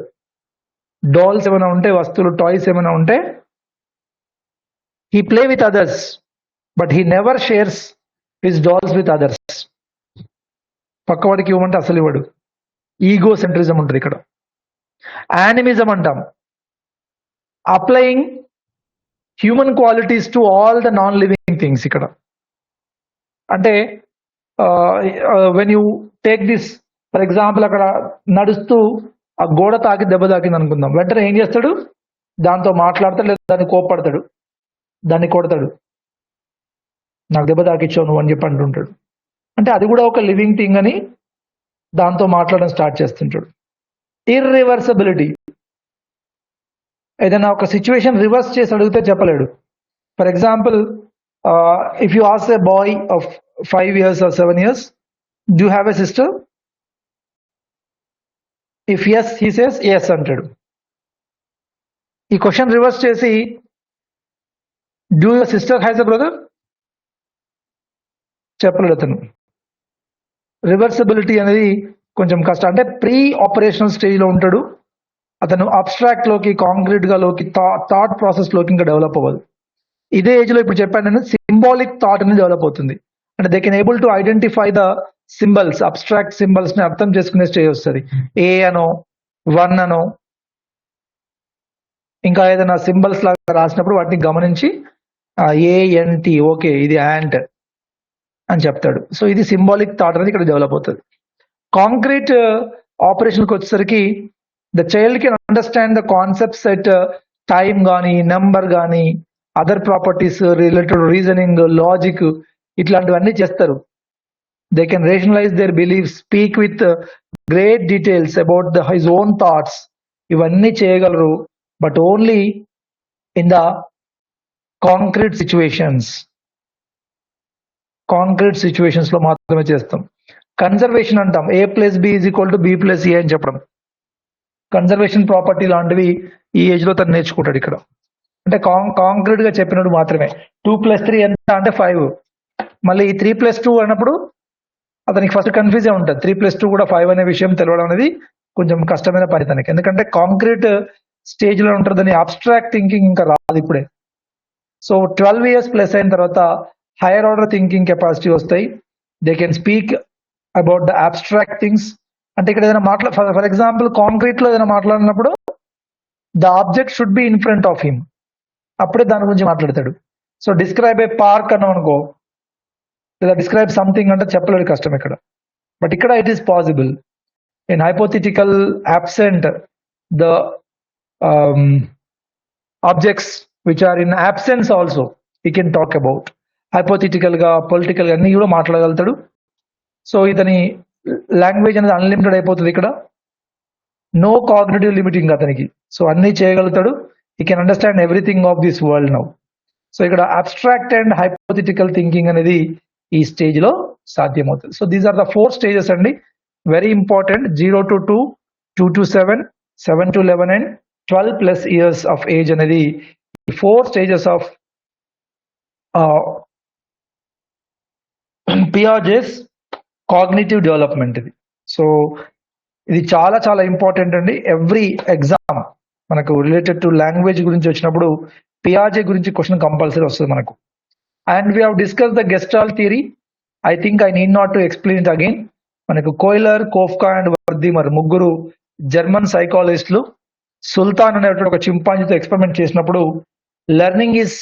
డాల్స్ ఏమైనా ఉంటే, వస్తువులు టాయ్స్ ఏమైనా ఉంటే, he play with others but he never shares his dolls with others. పక్కవాడికి ఇవ్వమంటే అసలు ఇవ్వడు. ఈగో సెంట్రిజం ఉంటుంది ఇక్కడ. యానిమిజం అంటాం. Applying human qualities to all the non living things. ఇక్కడ అంటే when you take this for example, అక్కడ నడుస్తూ ఆ గోడ తాకి దెబ్బ తాకింది అనుకుందాం. వెంటనే ఏం చేస్తాడు? దాంతో మాట్లాడతాడు, లేదా దాన్ని కోప్పడతాడు, దాన్ని కొడతాడు. నాకు దెబ్బ తాకిచ్చావు నువ్వు అని చెప్పి అంటుంటాడు. అంటే అది కూడా ఒక లివింగ్ థింగ్ అని దాంతో మాట్లాడడం స్టార్ట్ చేస్తుంటాడు. ఇర్రివర్సబిలిటీ. ఏదైనా ఒక సిచ్యువేషన్ రివర్స్ చేసి అడిగితే చెప్పలేడు. For example, if you ask a boy of 5 years or 7 years, do you have a sister? If yes, he says yes అంటాడు. ఈ క్వశ్చన్ రివర్స్ చేసి, do your sister has a brother? చెప్పలేడు అతను. Reversibility అనేది కొంచెం కష్టం. అంటే ప్రీ ఆపరేషనల్ స్టేజ్లో ఉంటాడు అతను. అబ్స్ట్రాక్ట్ లోకి, కాంక్రీట్ గా లోకి, థాట్ ప్రాసెస్ లోకి ఇంకా డెవలప్ అవ్వదు. ఇదే ఏజ్ లో ఇప్పుడు చెప్పాను నేను, సింబాలిక్ థాట్ అనేది డెవలప్ అవుతుంది. అంటే they can able to identify the symbols, abstract symbols ని అర్థం చేసుకునే స్టేజ్ వస్తుంది. ఏ అనో, 1 అనో, ఇంకా ఏదైనా సింబల్స్ లాగా రాసినప్పుడు వాటిని గమనించి ANT, ఓకే ఇది యాంట్ అని చెప్తాడు. సో ఇది సింబాలిక్ థాట్ అనేది ఇక్కడ డెవలప్ అవుతుంది. కాంక్రీట్ ఆపరేషన్కి వచ్చేసరికి the child can understand the concepts at time కానీ, నెంబర్ కానీ, other properties related reasoning, logic, ఇట్లాంటివన్నీ చేస్తారు. They can rationalise their belief, speak with great details about his own thoughts. ఇవన్నీ చేయగలరు, but only in the concrete situations. Concrete situations లో మాత్రమే చేస్తాం. Conservation అంటాం. A+B = B+A అని చెప్పడం. కన్జర్వేషన్ ప్రాపర్టీ లాంటివి ఈ ఏజ్ లో తను నేర్చుకుంటాడు ఇక్కడ. అంటే కాంక్రీట్ గా చెప్పినప్పుడు మాత్రమే. 2+3 ఎంత అంటే 5. మళ్ళీ 3+2 అన్నప్పుడు అతనికి ఫస్ట్ కన్ఫ్యూజే ఉంటుంది. 3+2 కూడా 5 అనే విషయం తెలవడం అనేది కొంచెం కష్టమైన పని తనకి. ఎందుకంటే కాంక్రీట్ స్టేజ్ లో ఉంటుందని అబ్స్ట్రాక్ట్ థింకింగ్ ఇంకా రాదు ఇప్పుడే. సో 12 years ప్లస్ అయిన తర్వాత హైయర్ ఆర్డర్ థింకింగ్ కెపాసిటీ వస్తాయి. They can speak about the abstract things. అంటే ఇక్కడ ఏదైనా ఫర్ ఎగ్జాంపుల్ కాంక్రీట్ లో ఏదైనా మాట్లాడినప్పుడు the object should be in front of him. అప్పుడే దాని గురించి మాట్లాడతాడు. సో డిస్క్రైబ్ ఏ పార్క్ అన్నాం అనుకో, లేదా డిస్క్రైబ్ సంథింగ్ అంటే చెప్పలేడు, కష్టం ఇక్కడ. బట్ ఇక్కడ it is possible. In hypothetical absent the objects which are in absence also he can talk about. Hypothetical గా, పొలిటికల్ గా అన్ని కూడా మాట్లాడగలుగుతాడు. సో ఇతని లాంగ్వేజ్ అనేది అన్లిమిటెడ్ అయిపోతుంది ఇక్కడ. నో కాగ్నిటివ్ లిమిటింగ్ అతనికి. సో అన్ని చేయగలుగుతాడు. He can understand everything of this world now. So ఇక్కడ అబ్స్ట్రాక్ట్ అండ్ హైపోథెటికల్ థింకింగ్ అనేది ఈ స్టేజ్ లో సాధ్యమవుతుంది. So these are the 4 stages అండి, very important. 0 to 2, 2 to 7, 7 to 11 and 12+ years of age అనేది 4 stages of Piaget's cognitive development ఇది. సో ఇది చాలా చాలా ఇంపార్టెంట్ అండి. ఎవ్రీ ఎగ్జామ్ మనకు రిలేటెడ్ టు లాంగ్వేజ్ గురించి వచ్చినప్పుడు పియాజే గురించి క్వశ్చన్ కంపల్సరీ వస్తుంది మనకు. And we have discuss the gestalt theory. I think I need not to explain it again. మనకు కోయిలర్, కోఫ్కా అండ్ వర్దిమర్ ముగ్గురు జర్మన్ సైకాలజిస్టులు సుల్తాన్ అనేటువంటి ఒక చింపాంజీతో ఎక్స్పెరిమెంట్ చేసినప్పుడు learning is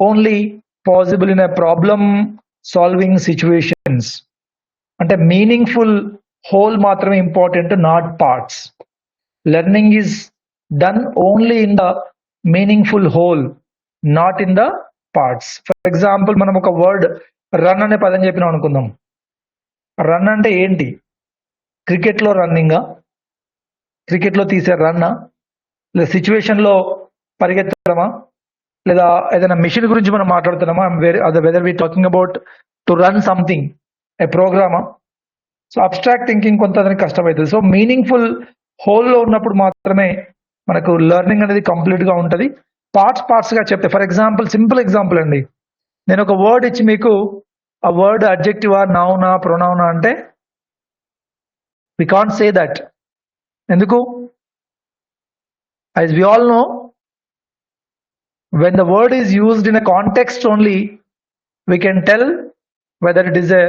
only possible in a problem solving situations. అంటే meaningful whole మాత్రమే important, not parts. Learning is done only in the meaningful whole. Not in the parts. For example మనం ఒక word run అనే పదం చెప్పినాం అనుకుందాం. Run అంటే ఏంటి? క్రికెట్లో రన్నింగా, క్రికెట్లో తీసే రన్నా, లేదా సిచ్యువేషన్లో పరిగెత్తడమా, లేదా ఏదైనా మిషన్ గురించి మనం మాట్లాడుతున్నామా, whether we talking about to run something, ఏ ప్రోగ్రామా? సో అబ్స్ట్రాక్ట్ థింకింగ్ కొంత కష్టమవుతుంది. సో మీనింగ్ఫుల్ హోల్లో ఉన్నప్పుడు మాత్రమే మనకు లెర్నింగ్ అనేది కంప్లీట్గా ఉంటుంది. పార్ట్స్గా చెప్తే, ఫర్ ఎగ్జాంపుల్ సింపుల్ ఎగ్జాంపుల్ అండి, నేను ఒక వర్డ్ ఇచ్చి మీకు ఆ వర్డ్ అడ్జెక్టివా, నౌనా, ప్రొనౌనా అంటే వి కాంట్ సే దట్. ఎందుకు? As we all know, when the word is used in a context only, we can tell whether it is a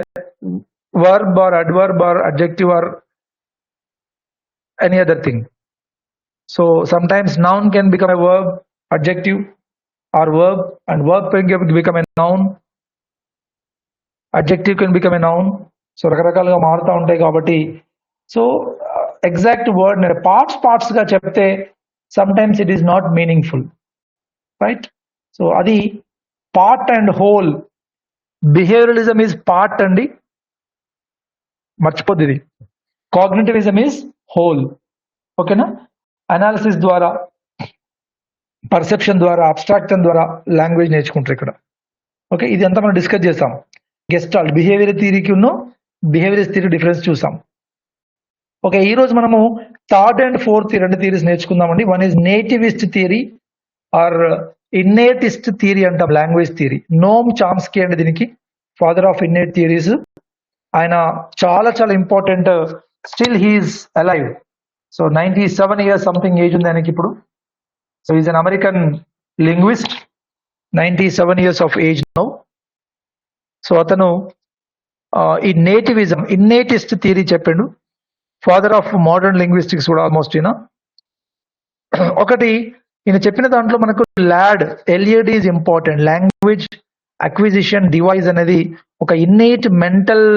verb or adverb or adjective or any other thing. So sometimes noun can become a verb, adjective or verb, and verb can become a noun, adjective can become a noun. So రకరకాలుగా మారుతూ ఉంటాయి కాబట్టి, so exact word పార్ట్స్గా చెప్తే sometimes it is not meaningful, right? So adi part and whole. Behavioralism is part andi, మర్చిపోద్ది ఇది. Cognitivism is whole. ఓకేనా? Analysis ద్వారా, perception ద్వారా, అబ్స్ట్రాక్షన్ ద్వారా లాంగ్వేజ్ నేర్చుకుంటారు ఇక్కడ. ఓకే, ఇది అంతా మనం డిస్కస్ చేసాం. గెస్టాల్ట్ బిహేవియర్ థియరీకి ఉన్న బిహేవియర్ థియరీ డిఫరెన్స్ చూసాం. ఓకే, ఈ రోజు మనము థర్డ్ అండ్ ఫోర్త్ రెండు థియరీస్ నేర్చుకుందామండి. One is nativist theory or innatist theory అంటాం, లాంగ్వేజ్ థియరీ. నోమ్ చామ్స్కీ అండి దీనికి ఫాదర్ ఆఫ్ ఇన్నేట్ థియరీస్. ఆయన చాలా చాలా important. Still he is alive. So 97 years something age ఉంది ఆయనకి ఇప్పుడు. So is an American linguist, 97 years of age now. So అతను ఈ ఇన్నేటిస్ట్ థియరీ చెప్పిండు. ఫాదర్ ఆఫ్ మోడర్న్ లింగ్విస్టిక్స్ కూడా ఆల్మోస్ట్ ఈయన. ఒకటి ఈయన చెప్పిన దాంట్లో మనకు LAD is important. Language acquisition device అనేది ఒక innate mental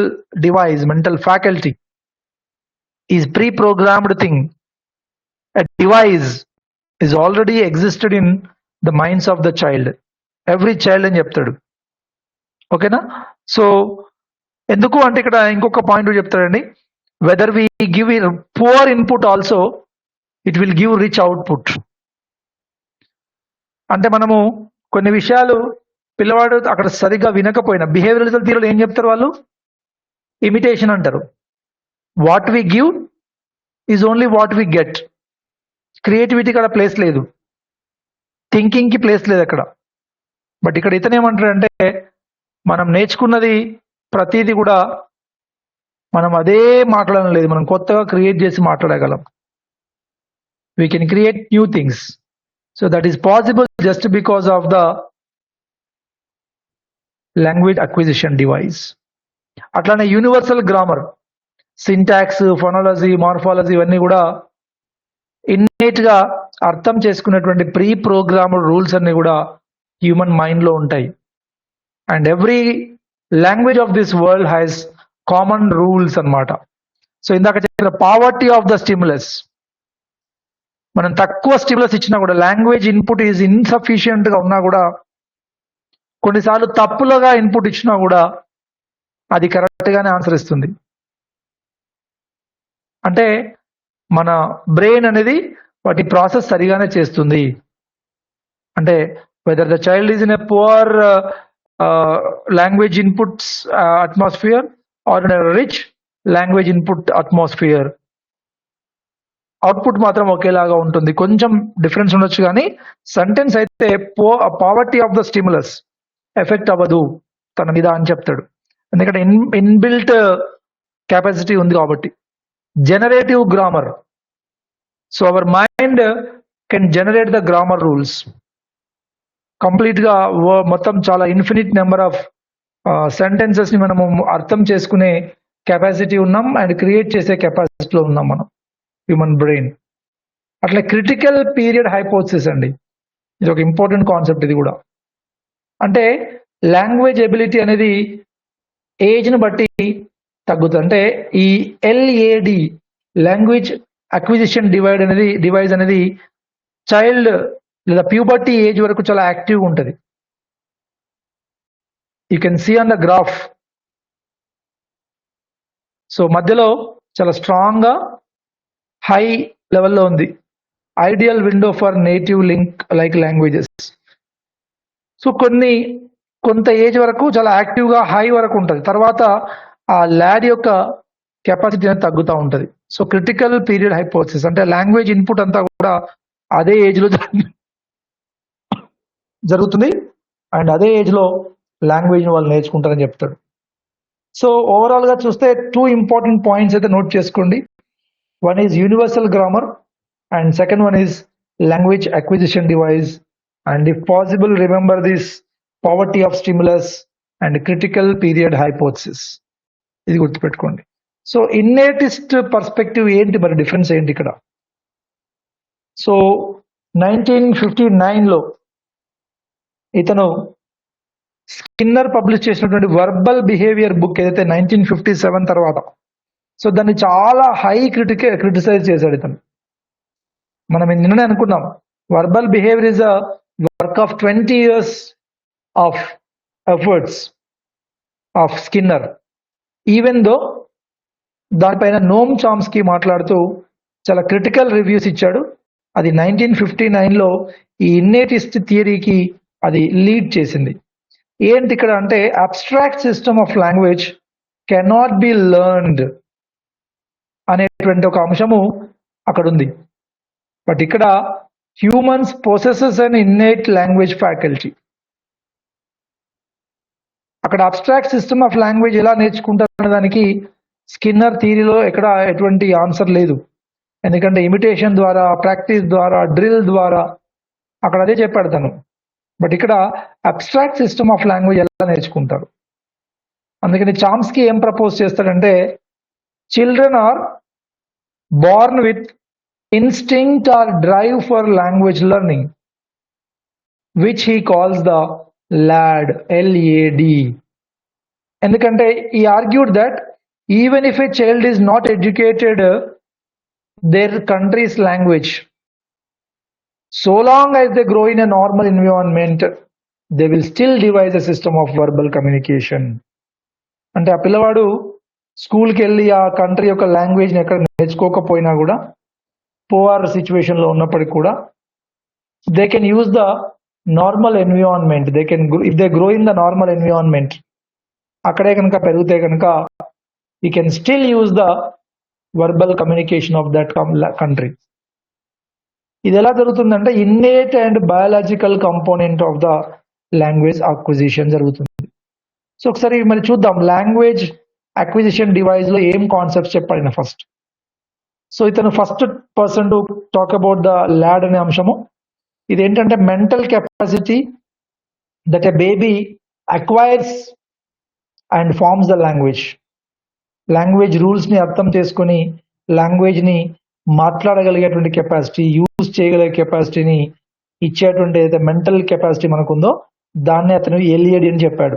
device, mental faculty, is pre programmed thing. A device is already existed in the minds of the child. Every child అని చెప్తాడు. ఓకేనా? సో ఎందుకు అంటే ఇక్కడ ఇంకొక పాయింట్ చెప్తాడండి, whether we give poor input also it will give rich output. అంటే మనము కొన్ని విషయాలు పిల్లవాడు అక్కడ సరిగ్గా వినకపోయినా, బిహేవియరల్ థియరీలో ఏం చెప్తారు వాళ్ళు? ఇమిటేషన్ అంటారు. What we give is only what we get. క్రియేటివిటీకి అక్కడ ప్లేస్ లేదు, థింకింగ్కి ప్లేస్ లేదు అక్కడ. బట్ ఇక్కడ ఇతను ఏమంటాడంటే, మనం నేర్చుకున్నది ప్రతిదీ కూడా మనం అదే మాట్లాడడం లేదు, మనం కొత్తగా క్రియేట్ చేసి మాట్లాడగలం. We can create new things. So that is possible just because of the language acquisition device. అట్లానే universal grammar, syntax, phonology, morphology ఇవన్నీ కూడా ఇన్నేట్ గా అర్థం చేసుకునేటువంటి ప్రీ ప్రోగ్రామ్డ్ రూల్స్ అన్ని కూడా హ్యూమన్ మైండ్ లో ఉంటాయి. And every language of this world has common rules అన్నమాట. సో ఇందాక చెప్పిన పావర్టీ ఆఫ్ ద స్టిమ్యులస్, మనం తక్కువ స్టిమ్యులస్ ఇచ్చినా కూడా, లాంగ్వేజ్ ఇన్పుట్ ఈజ్ ఇన్సఫిషియంట్ గా ఉన్నా కూడా, కొన్నిసార్లు తప్పులుగా ఇన్పుట్ ఇచ్చినా కూడా అది కరెక్ట్ గానే ఆన్సర్ ఇస్తుంది. అంటే మన బ్రెయిన్ అనేది వాటి ప్రాసెస్ సరిగానే చేస్తుంది. అంటే whether the child is in a poor language inputs atmosphere or in a rich language input atmosphere, output మాత్రం ఒకేలాగా ఉంటుంది. కొంచెం డిఫరెన్స్ ఉండొచ్చు కానీ సెంటెన్స్ అయితే poverty of the stimulus effect అవ్వదు తన మీద అని చెప్తాడు. ఎందుకంటే ఇన్బిల్ట్ కెపాసిటీ ఉంది కాబట్టి. Generative grammar, so our mind can generate the grammar rules. Complete గా మొత్తం చాలా ఇన్ఫినిట్ నెంబర్ ఆఫ్ సెంటెన్సెస్ ని మనము అర్థం చేసుకునే కెపాసిటీ ఉన్నాం అండ్ క్రియేట్ చేసే కెపాసిటీలో ఉన్నాం మనం, హ్యూమన్ బ్రెయిన్. అట్లా క్రిటికల్ పీరియడ్ హైపోథసిస్ అండి, ఇది ఒక ఇంపార్టెంట్ కాన్సెప్ట్. ఇది కూడా అంటే లాంగ్వేజ్ ఎబిలిటీ అనేది ఏజ్ని బట్టి తగ్గుతుంది. అంటే ఈ LAD లాంగ్వేజ్ అక్విజిషన్ డివైస్ అనేది చైల్డ్ లేదా ప్యూబర్టీ ఏజ్ వరకు చాలా యాక్టివ్గా ఉంటుంది. You can see on the graph. So మధ్యలో చాలా స్ట్రాంగ్గా హై లెవెల్లో ఉంది. Ideal window for native link like languages. So కొంత ఏజ్ వరకు చాలా యాక్టివ్గా హై వరకు ఉంటుంది. తర్వాత ఆ ల్యాడ్ యొక్క కెపాసిటీ అనేది తగ్గుతూ ఉంటుంది. సో క్రిటికల్ పీరియడ్ హైపోథసిస్ అంటే లాంగ్వేజ్ ఇన్పుట్ అంతా కూడా అదే ఏజ్లో జరుగుతుంది అండ్ అదే ఏజ్లో లాంగ్వేజ్ని వాళ్ళు నేర్చుకుంటారని చెప్తాడు. సో ఓవరాల్గా చూస్తే 2 ఇంపార్టెంట్ పాయింట్స్ అయితే నోట్ చేసుకోండి. One is universal grammar and second one is language acquisition device. And if possible remember this poverty of stimulus and critical period hypothesis. ఇది గుర్తుపెట్టుకోండి. సో ఇన్నేటిస్ట్ పర్స్పెక్టివ్ ఏంటి, మరి డిఫరెన్స్ ఏంటి ఇక్కడ? సో 1959లో ఇతను స్కిన్నర్ పబ్లిష్ చేసినటువంటి వర్బల్ బిహేవియర్ బుక్ ఏదైతే 1957 తర్వాత, సో దాన్ని చాలా హై క్రిటిసైజ్ చేశాడు ఇతను. మనం నిన్ననే అనుకున్నాం, verbal behaviour is a work of 20 years of efforts of Skinner. Even though దానిపైన నోమ్ చామ్స్కీ మాట్లాడుతూ చాలా క్రిటికల్ రివ్యూస్ ఇచ్చాడు. అది 1959లో ఈ ఇన్నేటిస్ట్ థియరీకి అది లీడ్ చేసింది. ఏంటి ఇక్కడ అంటే abstract system of language cannot be learned అనేటువంటి ఒక అంశము అక్కడ ఉంది. బట్ ఇక్కడ హ్యూమన్స్ పొసెసెస్ అన్ ఇన్నేట్ లాంగ్వేజ్ ఫ్యాకల్టీ. అక్కడ అబ్స్ట్రాక్ట్ సిస్టమ్ ఆఫ్ లాంగ్వేజ్ ఎలా నేర్చుకుంటారనే దానికి స్కిన్నర్ థియరీలో ఎక్కడ ఎటువంటి ఆన్సర్ లేదు. ఎందుకంటే ఇమిటేషన్ ద్వారా, ప్రాక్టీస్ ద్వారా, డ్రిల్ ద్వారా అక్కడ అదే చెప్పాడు తను. బట్ ఇక్కడ అబ్స్ట్రాక్ట్ సిస్టమ్ ఆఫ్ లాంగ్వేజ్ ఎలా నేర్చుకుంటారు. అందుకని చామ్స్కీ ఏం ప్రపోజ్ చేస్తాడంటే children are born with instinct or drive for language learning, which he calls the LAD, LAD. ఎందుకంటే he argued that even if a child is not educated their country's language, so long as they grow in a normal environment, they will still devise a system of verbal communication. అంటే ఆ పిల్లవాడు స్కూల్కి వెళ్ళి ఆ country యొక్క లాంగ్వేజ్ని ఎక్కడ నేర్చుకోకపోయినా కూడా, poor సిచ్యువేషన్లో ఉన్నప్పటికీ కూడా, they can use the normal environment. They can if they grow in the normal environment, అక్కడే కనుక పెరిగితే కనుక you can still use the verbal communication of that country. ఇది ఎలా జరుగుతుందంటే innate and biological component of the language acquisition జరుగుతుంది. So ఒకసారి మరి చూద్దాం లాంగ్వేజ్ అక్విజిషన్ డివైస్ లో ఏం కాన్సెప్ట్స్ చెప్పాడిన ఫస్ట్. సో ఇతను first person to talk about the lad అనే అంశము. ఇదేంటంటే mental capacity that a baby acquires and forms the language. Language rules ని అర్థం చేసుకొని లాంగ్వేజ్ ని మాట్లాడగలిగేటువంటి కెపాసిటీ, యూజ్ చేయగలిగే కెపాసిటీని ఇచ్చేటువంటి ఏదైతే మెంటల్ కెపాసిటీ మనకుందో దాన్ని అతను ఎల్ఈడి అని చెప్పాడు.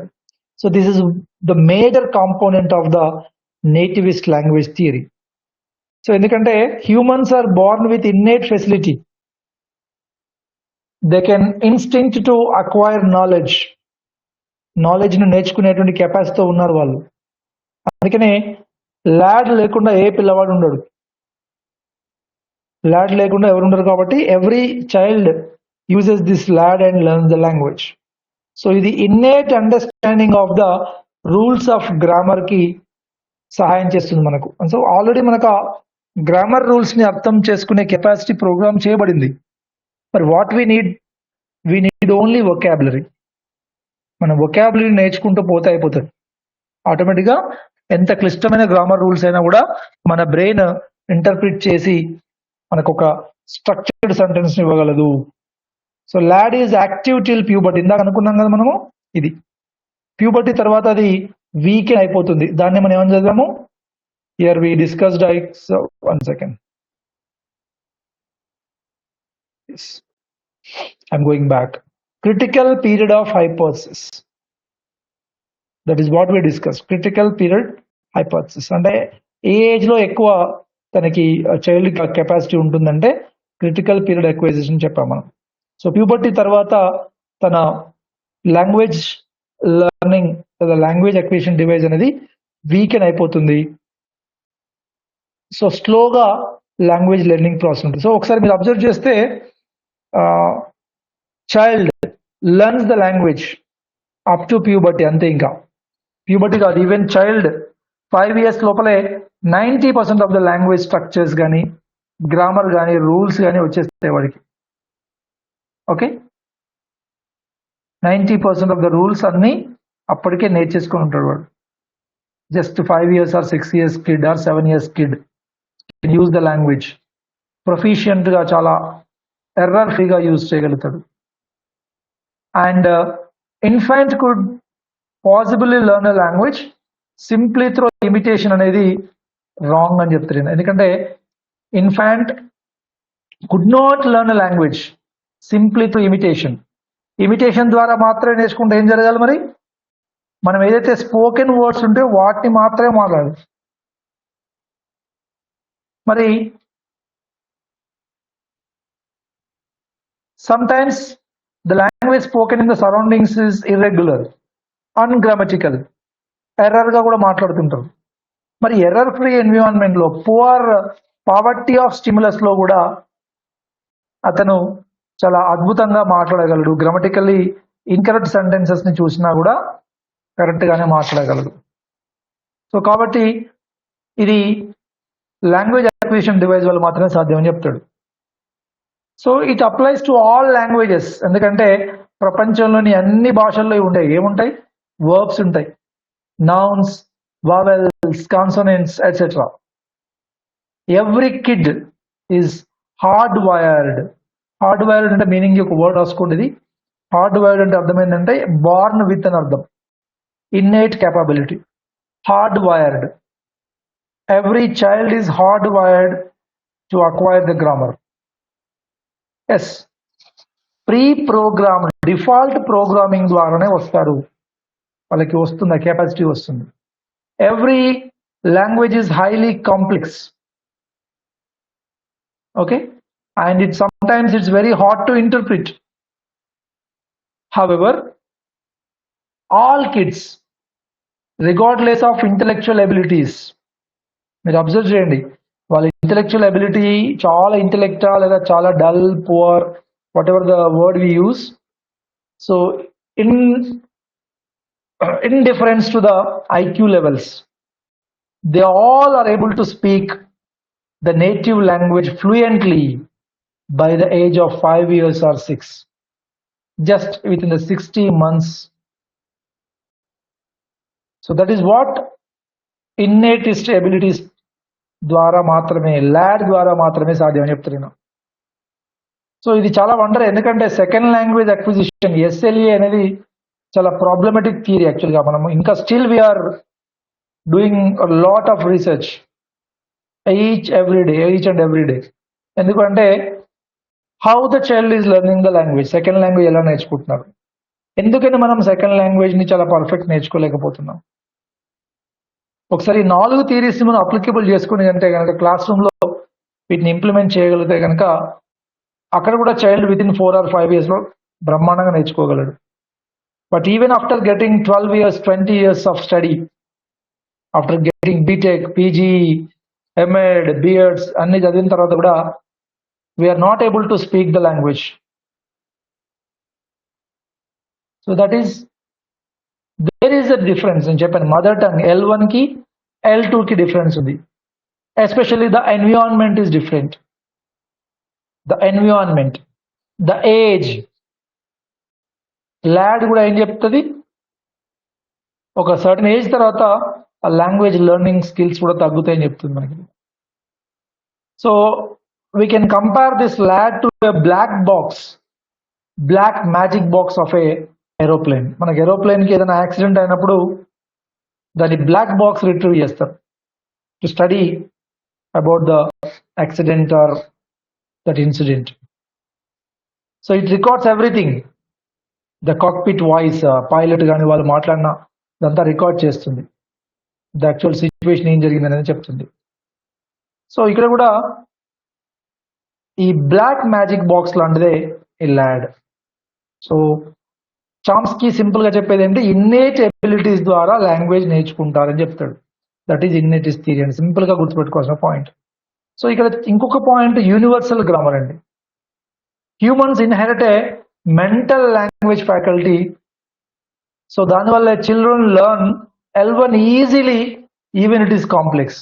So this is the major component of the nativist language theory. So ఎందుకంటే humans are born with innate facility, they can instinct to acquire knowledge. నాలెడ్జ్ను నేర్చుకునేటువంటి కెపాసిటీతో ఉన్నారు వాళ్ళు. అందుకనే ల్యాడ్ లేకుండా ఏ పిల్లవాడు ఉండడు. ల్యాడ్ లేకుండా ఎవరు ఉండరు. కాబట్టి every child uses this LAD and learns the language. So ఇది innate understanding of the rules of grammar కి సహాయం చేస్తుంది మనకు. సో ఆల్రెడీ మనకు ఆ గ్రామర్ రూల్స్ ని అర్థం చేసుకునే కెపాసిటీ ప్రోగ్రామ్ చేయబడింది. మరి what we need only vocabulary. మనం వొకాబులరీ నేర్చుకుంటూ పోతే అయిపోతుంది. ఆటోమేటిక్గా ఎంత క్లిష్టమైన గ్రామర్ రూల్స్ అయినా కూడా మన బ్రెయిన్ ఇంటర్ప్రిట్ చేసి మనకు ఒక స్ట్రక్చర్డ్ సెంటెన్స్ ఇవ్వగలదు. So lad is active till puberty. ఇందాక అనుకున్నాం కదా మనము, ఇది ప్యూబర్టీ తర్వాత అది వీకెన్ అయిపోతుంది. దాన్ని మనం ఏమని చదివాము here we discussed. One second, I'm going back. Critical period of hypothesis, that is what we discuss. Critical period hypothesis అంటే ఏ ఏజ్ లో ఎక్కువ తనకి చైల్డ్ కెపాసిటీ ఉంటుందంటే క్రిటికల్ పీరియడ్ అక్వైజిషన్ చెప్పాం మనం. సో ప్యూబర్టీ తర్వాత తన లాంగ్వేజ్ లెర్నింగ్ లేదా లాంగ్వేజ్ అక్విజిషన్ డివైస్ అనేది వీకెన్ అయిపోతుంది. సో స్లోగా లాంగ్వేజ్ లెర్నింగ్ ప్రాసెస్ ఉంటుంది. సో ఒకసారి మీరు అబ్జర్వ్ చేస్తే child learns the language up to puberty, అంతే. ఇంకా ప్యూబర్టీ కాదు, ఈవెన్ చైల్డ్ 5 years లోపలే 90% ఆఫ్ ద లాంగ్వేజ్ స్ట్రక్చర్స్ కానీ గ్రామర్ కానీ రూల్స్ కానీ వచ్చేస్తాయి వాడికి. ఓకే, 90% ఆఫ్ ద రూల్స్ అన్నీ అప్పటికే నేర్చేసుకొని ఉంటాడు వాడు. Just 5 years or 6 years kid or 7 years kid can use the language ప్రొఫిషియంట్గా, చాలా ఎర్రర్ ఫ్రీగా యూజ్ చేయగలుగుతాడు. And infant could possibly learn a language simply through imitation అనేది రాంగ్ అని చెప్తున్నాను. ఎందుకంటే infant could not learn a language simply through imitation. Imitation ద్వారా మాత్రమే నేర్చుకుంటే ఏం జరగాలి? మరి మనం ఏదైతే స్పోకెన్ వర్డ్స్ ఉంటే వాటిని మాత్రమే మాట్లాడాలి. మరి sometimes the language spoken in the surroundings is irregular, ungrammatical, ఎర్రర్గా కూడా మాట్లాడుతుంటారు. మరి ఎర్రర్ ఫ్రీ ఎన్విరాన్మెంట్లో, పావర్టీ ఆఫ్ స్టిమ్యులస్లో కూడా అతను చాలా అద్భుతంగా మాట్లాడగలడు. గ్రామటికల్లీ ఇన్కరెక్ట్ సెంటెన్సెస్ని చూసినా కూడా కరెక్ట్గానే మాట్లాడగలడు. సో కాబట్టి ఇది లాంగ్వేజ్ అక్విజిషన్ డివైస్ వల్ల మాత్రమే సాధ్యమని చెప్తాడు. So it applies to all languages. ఎందుకంటే ప్రపంచంలోని అన్ని భాషల్లో ఉంటాయి. ఏముంటాయి? వర్బ్స్ ఉంటాయి, nouns, vowels, consonants, etc. Every kid is hardwired. హార్డ్వైర్డ్ అంటే మీనింగ్ ఒక వర్డ్ రాసుకోండి. హార్డ్వైర్డ్ అంటే అర్థం ఏంటంటే బార్న్ విత్ అని అర్థం, innate capability. Hardwired, every child is hardwired to acquire the grammar. Yes, pre program, default programming ద్వారానే వస్తారు, వాళ్ళకి వస్తుంది, కెపాసిటీ వస్తుంది. Every language is highly complex, okay, and sometimes it's very hard to interpret. However, all kids, regardless of intellectual abilities, మీరు observe చేయండి, వాళ్ళ intellectual ability చాలా ఇంటెలెక్టా లేదా చాలా dull, poor, whatever the word we use. So in difference to the IQ levels, they all are able to speak the native language fluently by the age of 5 years or 6, just within the 60 months. So that is what innate abilities ద్వారా మాత్రమే, lad ద్వారా మాత్రమే సాధ్యం అని చెప్తున్నాను. So ఇది చాలా wonder, ఎందుకంటే సెకండ్ లాంగ్వేజ్ అక్విజిషన్, SLA అనేది చాలా ప్రాబ్లమెటిక్ థియరీ. యాక్చువల్గా మనం ఇంకా still we are doing lot of research each and every day. ఎందుకంటే how the child is learning the language, second language ఎలా నేర్చుకుంటున్నారు, ఎందుకని మనం సెకండ్ లాంగ్వేజ్ని చాలా పర్ఫెక్ట్ నేర్చుకోలేకపోతున్నాం. ఒకసారి 4 థియరీస్ని మనం అప్లికబుల్ చేసుకుని అంటే కనుక క్లాస్ రూమ్లో వీటిని ఇంప్లిమెంట్ చేయగలిగితే కనుక అక్కడ కూడా child with in 4 or 5 years బ్రహ్మాండంగా నేర్చుకోగలడు. But even after getting 12 years, 20 years of study, after getting BTech, PG, MAd, BEds, అన్ని చదివిన తర్వాత కూడా we are not able to speak the language. So that is, there is a difference in Japan. Mother tongue L1 కి L2 కి difference ఉంది. Especially the environment is different. The environment, the age. Lad కూడా ఏం చెప్తుంది, ఒక certain age తర్వాత ఆ language learning skills కూడా తగ్గుతాయని చెప్తుంది మనకి. So we can compare this LAD to a black magic box of a aeroplane. మనకి ఏరోప్లేన్కి ఏదైనా యాక్సిడెంట్ అయినప్పుడు దాన్ని బ్లాక్ బాక్స్ రిట్రీవ్ చేస్తారు to study about the accident or that incident. So it records everything. The cockpit voice, pilot కానీ వాళ్ళు మాట్లాడిన ఇదంతా రికార్డ్ చేస్తుంది, ద యాక్చువల్ సిచ్యువేషన్ ఏం జరిగింది అనేది చెప్తుంది. సో ఇక్కడ కూడా ఈ బ్లాక్ మ్యాజిక్ బాక్స్ లాంటిదే a lad. So Chomsky simple గా చెప్పేది ఏంటి, ఇన్నేట్ ఎబిలిటీస్ ద్వారా లాంగ్వేజ్ నేర్చుకుంటారని చెప్తాడు. దట్ ఈస్ ఇన్నేట్ థియరీ అని సింపుల్ గా గుర్తుపెట్టుకోవాల్సిన పాయింట్. సో ఇక్కడ ఇంకొక పాయింట్ యూనివర్సల్ గ్రామర్ అండి. హ్యూమన్స్ ఇన్హెరిట్ ఏ మెంటల్ లాంగ్వేజ్ ఫ్యాకల్టీ. సో దానివల్ల children learn L1 easily even it is complex.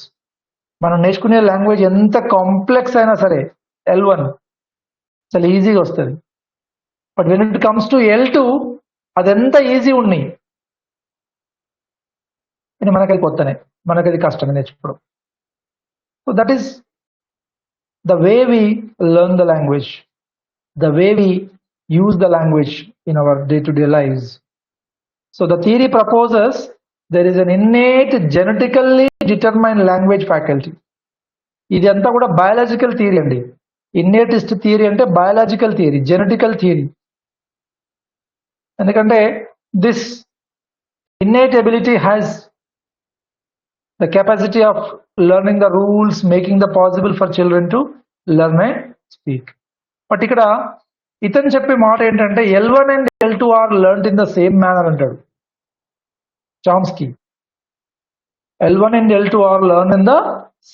మనం నేర్చుకునే లాంగ్వేజ్ ఎంత కాంప్లెక్స్ అయినా సరే L1 చాలా ఈజీగా వస్తుంది. But when it comes to L2 అదెంత ఈజీ ఉన్నాయి మనకది కొత్తనే, మనకది కష్టమే నేర్చుకోవడం. So that is the way we learn the language, the way we use the language in our day-to-day lives. So the theory proposes there is an innate genetically determined language faculty. ఇది అంతా కూడా biological theory అండి. ఇన్నేటిస్ట్ theory అంటే biological theory, genetical theory. ఎందుకంటే this innate ability has the capacity of learning the rules, making the possible for children to learn and speak. But ఇక్కడ ఇతను చెప్పే మాట ఏంటంటే L1 and L2 are learned in the same manner అంటాడు Chomsky. L1 and L2 are learn in the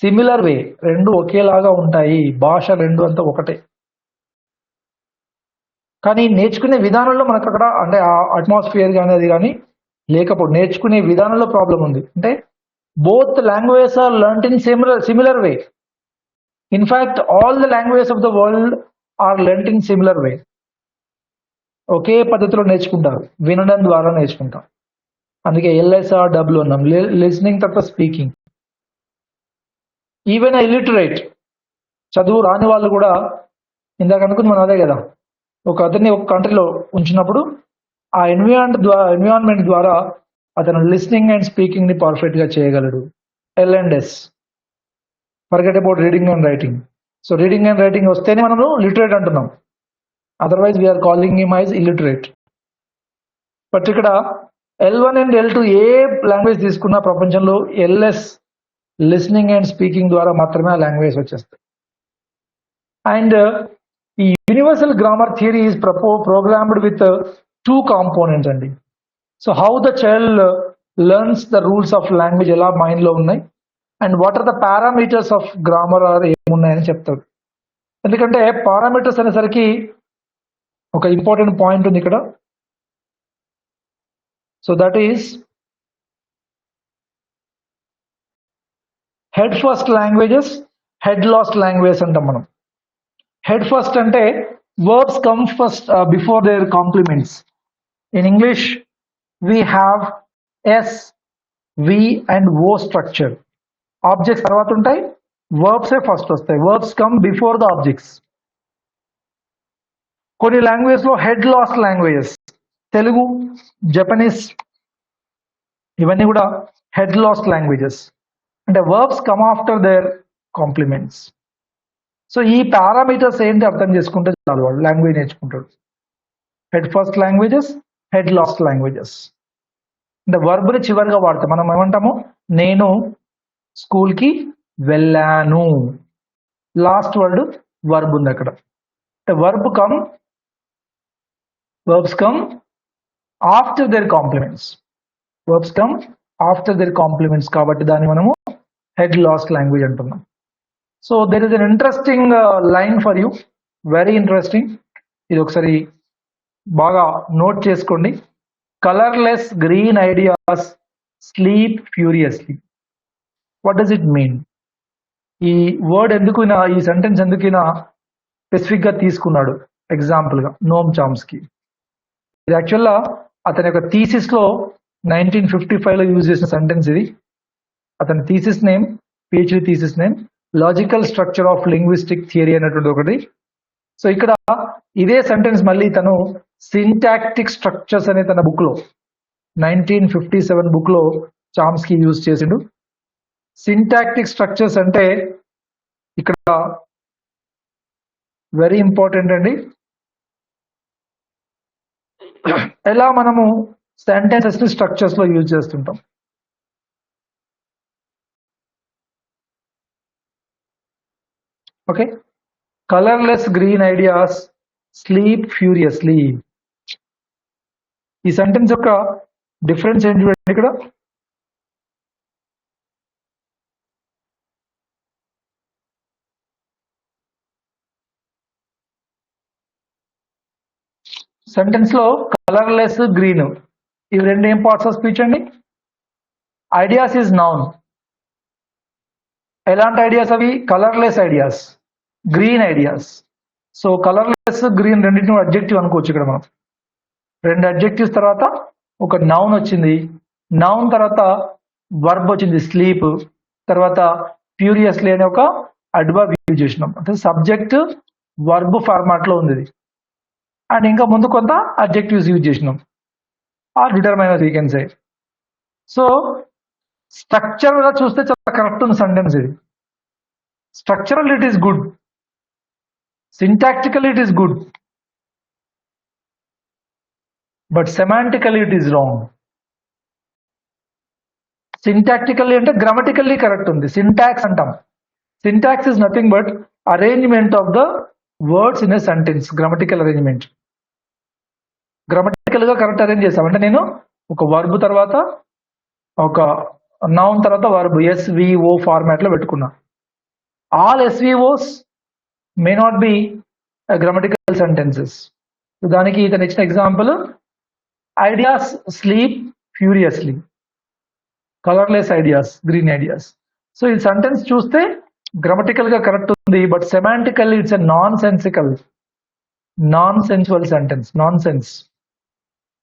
similar way. రెండు ఒకేలాగా ఉంటాయి, భాష రెండు అంతా ఒకటే. కానీ నేర్చుకునే విధానంలో మనకు అక్కడ అంటే ఆ అట్మాస్ఫియర్ కానీ అది కానీ లేకపోతే నేర్చుకునే విధానంలో ప్రాబ్లం ఉంది. అంటే both languages are learned in similar way. In fact all the languages of the world are learned in similar way. ఒకే పద్ధతిలో నేర్చుకుంటారు, వినడం ద్వారా నేర్చుకుంటాం. అందుకే LSRW అన్నాం, లిస్నింగ్ తర్వాత స్పీకింగ్. ఈవెన్ ఇల్లిటరేట్, చదువు రాని వాళ్ళు కూడా, ఇందాక అనుకుంది మనం అదే కదా, ఒక అతన్ని ఒక కంట్రీలో ఉంచినప్పుడు ఆ ఎన్విరాన్మెంట్ ద్వారా అతను లిస్నింగ్ అండ్ స్పీకింగ్ ని పర్ఫెక్ట్ గా చేయగలడు. L&S, forget about reading and writing. So reading and writing వస్తేనే మనము లిటరేట్ అంటున్నాం, otherwise we're calling him as illiterate. But ఇక్కడ L1 and L2 A language తీసుకున్నా ప్రపంచంలో LS, లిస్నింగ్ అండ్ స్పీకింగ్ ద్వారా మాత్రమే ఆ లాంగ్వేజ్ వచ్చేస్తాయి. అండ్ ఈ universal grammar theory is programmed with 2 components అండి. So how the child learns the rules of language ఎలా మైండ్ లో ఉన్నాయి, and what are the parameters of grammar are ఏమున్నాయని చెప్తారు. ఎందుకంటే పారామీటర్స్ అనేసరికి ఒక ఇంపార్టెంట్ పాయింట్ ఉంది ఇక్కడ. So that is head first languages, head last language అంటాం మనం. హెడ్ ఫస్ట్ అంటే verbs come first before their complements. In English we have S, V and O structure. Objects తర్వాత ఉంటాయి, వర్బ్సే ఫస్ట్ వస్తాయి. Verbs come before the objects. కొన్ని language లో head last languages, Telugu, Japanese, ఇవన్నీ కూడా హెడ్ లాస్ట్ లాంగ్వేజెస్. అంటే verbs come after their compliments. So ఈ parameters ఏంటి అర్థం చేసుకుంటే చాలు, వాడు లాంగ్వేజ్ నేర్చుకుంటాడు. Head first languages, head last languages. అంటే వర్బ్ని చివరిగా వాడతాం. మనం ఏమంటాము, నేను స్కూల్కి వెళ్ళాను, లాస్ట్ వర్డ్ వర్బ్ ఉంది అక్కడ. అంటే verbs come after their complements. Verbs come after their complements, కాబట్టి దాన్ని మనము హెడ్ లాస్ట్ లాంగ్వేజ్ అంటున్నాం. So there is an interesting line for you, very interesting. ఇది ఒకసారి బాగా నోట్ చేసుకోండి. Colourless green ideas sleep furiously. What does it mean? ఈ word ఎందుకు, ఈ సెంటెన్స్ ఎందుకు స్పెసిఫిక్ గా తీసుకున్నాడు ఎగ్జాంపుల్ గా నోమ్ చామ్స్కీ? ఇది యాక్చువల్గా అతని యొక్క థీసిస్ లో 1955 లో యూజ్ చేసిన సెంటెన్స్ ఇది. అతని thesis name, PhD thesis name logical structure of linguistic theory అనేటువంటి ఒకటి. సో ఇక్కడ ఇదే సెంటెన్స్ మళ్ళీ తను సింటాక్టిక్ స్ట్రక్చర్స్ అనే తన బుక్ లో 1957 బుక్ లో చామ్స్కీ యూజ్ చేసిండు. సింటాక్టిక్ స్ట్రక్చర్స్ అంటే ఇక్కడ వెరీ ఇంపార్టెంట్ అండి. ఎలా మనము సెంటెన్సెస్ ని స్ట్రక్చర్స్ లో యూజ్ చేస్తుంటాం. Okay, colourless green ideas sleep furiously. ఈ సెంటెన్స్ యొక్క డిఫరెన్స్ ఏంటి చూడండి ఇక్కడ. సెంటెన్స్ లో కలర్లెస్, గ్రీన్, ఇవి రెండు ఏం పార్ట్స్ ఆఫ్ స్పీచ్ అండి? Ideas is noun. ఎలాంటి ఐడియాస్ అవి? Colourless ideas, green ideas. So colourless, green రెండింటిని అడ్జెక్టివ్ అనుకోవచ్చు ఇక్కడ మనం. రెండు అడ్జెక్టివ్స్ తర్వాత ఒక నౌన్ వచ్చింది, నౌన్ తర్వాత వర్బ్ వచ్చింది స్లీప్, తర్వాత ఫ్యూరియస్లీ అనే ఒక అడ్వర్బ్ యూజ్ చేసినాం. అంటే సబ్జెక్ట్ వర్బ్ ఫార్మాట్ లో ఉంది. అండ్ ఇంకా ముందు కొంత అడ్జెక్టివ్స్ యూజ్ చేసినాం, or determiner you can say. So structural గా చూస్తే చాలా కరెక్ట్ ఉంది సెంటెన్స్ ఇది. Structural it is good, syntactical it is good, but semantically it is wrong. Syntactically అంటే గ్రామటికల్లీ కరెక్ట్ ఉంది. సింటాక్స్ అంటాం. Syntax is nothing but arrangement of the words in a sentence. Grammatical arrangement. Grammatical గా correct arrange చేస్తాం అంటే నేను ఒక verb తర్వాత ఒక నౌన్ తర్వాత వర్బ్ ఎస్విఓ ఫార్మాట్ లో పెట్టుకున్నా. All SVOs may not be grammatical sentences. దానికి ఇతను ఇచ్చిన example ideas sleep furiously, colourless ideas, green ideas. So ఈ సెంటెన్స్ చూస్తే గ్రామటికల్ గా కరెక్ట్ ఉంది, but semantically it's a nonsensical, non sensual sentence. Nonsense,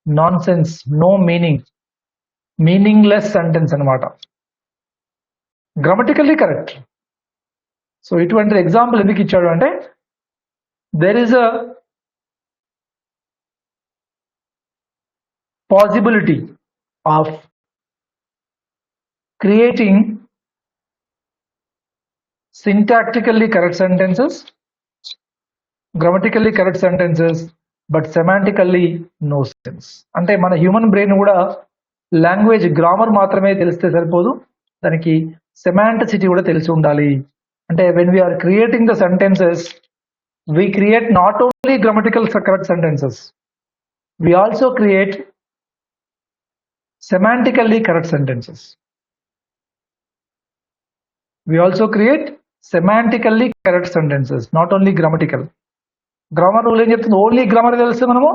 nonsense, no meaning, meaningless sentence అనమాట. Grammatically correct. So ఇటువంటి example ఎందుకు ఇచ్చాడు అంటే there is a possibility of creating syntactically correct sentences, grammatically correct sentences, but semantically no sense. అంటే మన human brain కూడా language grammar మాత్రమే తెలిస్తే సరిపోదు, దానికి సెమాంటిసిటీ కూడా తెలిసి ఉండాలి. అంటే when we are creating the sentences, we create not only grammatical correct sentences, we also create semantically correct sentences. We also create semantically correct sentences, not only grammatical. Grammar rule ఏం చెప్తుంది? ఓన్లీ గ్రామర్ తెలిస్తే మనము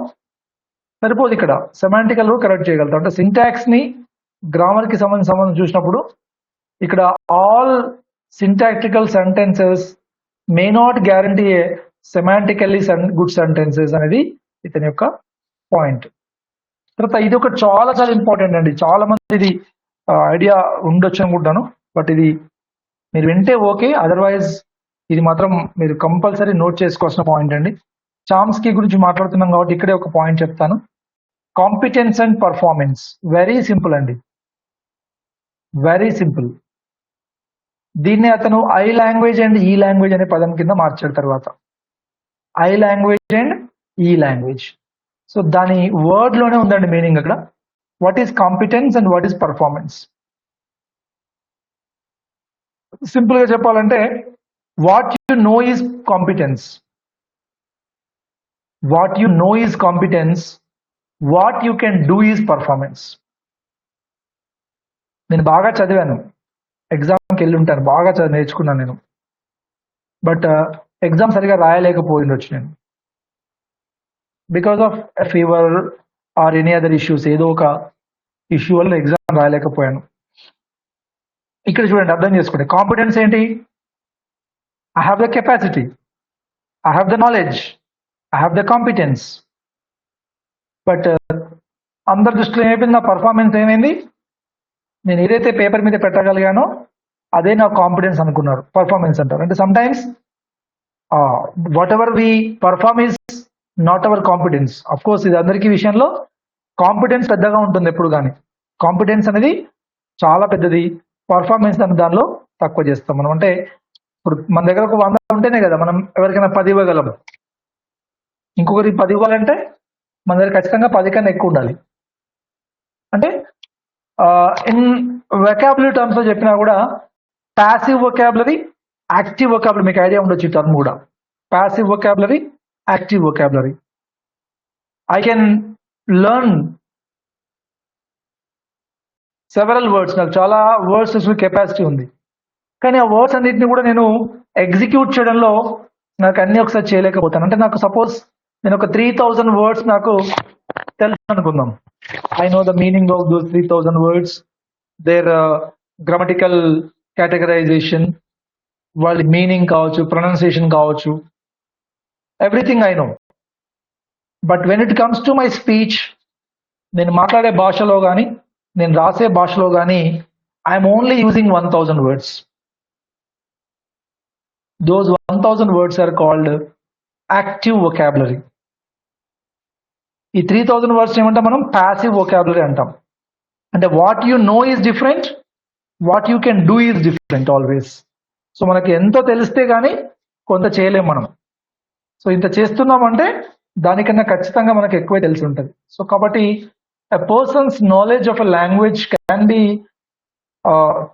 సరిపోదు, ఇక్కడ సెమాంటికల్ కూడా correct చేయగలుగుతాం. అంటే syntax ని గ్రామర్ కి సంబంధం చూసినప్పుడు ఇక్కడ all syntactical sentences may not guarantee a semantically good sentences అనేది ఇతని యొక్క పాయింట్. తర్వాత ఇది ఒక చాలా చాలా ఇంపార్టెంట్ అండి. చాలా మంది ఇది ఐడియా ఉండొచ్చు అనుకుంటాను, బట్ ఇది మీరు వింటే ఓకే, అదర్వైజ్ ఇది మాత్రం మీరు కంపల్సరీ నోట్ చేసుకోవాల్సిన పాయింట్ అండి. చామ్స్కీ గురించి మాట్లాడుతున్నాం కాబట్టి ఇక్కడే ఒక పాయింట్ చెప్తాను. Competence and performance. Very simple అండి, వెరీ సింపుల్. దీన్ని అతను I language and E language అనే పదం కింద మార్చాడు. తర్వాత I language and E language. So దాని వర్డ్ లోనే ఉందండి మీనింగ్ అక్కడ. What is competence and what is performance? Simple గా చెప్పాలంటే what you know is competence, what you know is competence, what you can do is performance. నేను బాగా చదివాను, ఎగ్జామ్కి వెళ్ళి ఉంటాను, బాగా నేర్చుకున్నాను నేను, బట్ ఎగ్జామ్ సరిగా రాయలేకపోయిండొచ్చు నేను, because of fever or any other issues. ఏదో ఒక ఇష్యూ వల్ల ఎగ్జామ్ రాయలేకపోయాను. ఇక్కడ చూడండి, అర్థం చేసుకోండి. కాంపిటెన్స్ ఏంటి? I have the capacity, I have the knowledge, I have the competence. But అందరి దృష్టిలో ఏమైపోయింది? నా పర్ఫార్మెన్స్ ఏమైంది? నేను ఏదైతే పేపర్ మీద పెట్టగలిగానో అదే నా కాంపిటెన్స్ అనుకున్నారు, పర్ఫార్మెన్స్ అంటారు. అంటే sometimes whatever we perform is not our competence. Of course ఇది అందరికీ విషయంలో కాంపిటెన్స్ పెద్దగా ఉంటుంది ఎప్పుడు కానీ. కాంపిటెన్స్ అనేది చాలా పెద్దది, పర్ఫార్మెన్స్ అనే దానిలో తక్కువ చేస్తాం మనం. అంటే ఇప్పుడు మన దగ్గర ఒక 100 ఉంటేనే కదా మనం ఎవరికైనా 10 ఇవ్వగలం. ఇంకొకరికి 10 ఇవ్వాలంటే మన దగ్గర ఖచ్చితంగా 10 కన్నా ఎక్కువ ఉండాలి. అంటే ఇన్ వెకాబులరీ టర్మ్స్ లో చెప్పినా కూడా ప్యాసివ్ వొకాబులరీ, యాక్టివ్ వొకాబులరీ, మీకు ఐడియా ఉండొచ్చు ఈ టర్మ్ కూడా. Passive vocabulary, active vocabulary. I can learn several words. నాకు చాలా వర్డ్స్ కెపాసిటీ ఉంది, కానీ ఆ వర్డ్స్ అన్నిటిని కూడా నేను ఎగ్జిక్యూట్ చేయడంలో నాకు అన్ని ఒకసారి చేయలేకపోతాను. అంటే నాకు సపోజ్ నేను ఒక 3000 వర్డ్స్ నాకు తెలుసు అనుకుందాం. I know the meaning of those 3000 words, their grammatical categorisation, వాళ్ళ మీనింగ్ కావచ్చు, ప్రొనౌన్సియేషన్ కావచ్చు, everything I know. But when it comes to my speech, నేను మాట్లాడే భాషలో కానీ నేను రాసే భాషలో కానీ I'm only using 1000 words. Those 1000 words are called active vocabulary. ఈ 3000 వర్డ్స్ ఏమంటాం మనం? ప్యాసివ్ వొకాబులరీ అంటాం. అంటే what you know is different, what you can do is different always. So మనకి ఎంతో తెలిస్తే కానీ కొంత చేయలేం మనం. సో ఇంత చేస్తున్నామంటే దానికన్నా ఖచ్చితంగా మనకు ఎక్కువే తెలిసి ఉంటుంది. సో కాబట్టి a person's knowledge of a language can be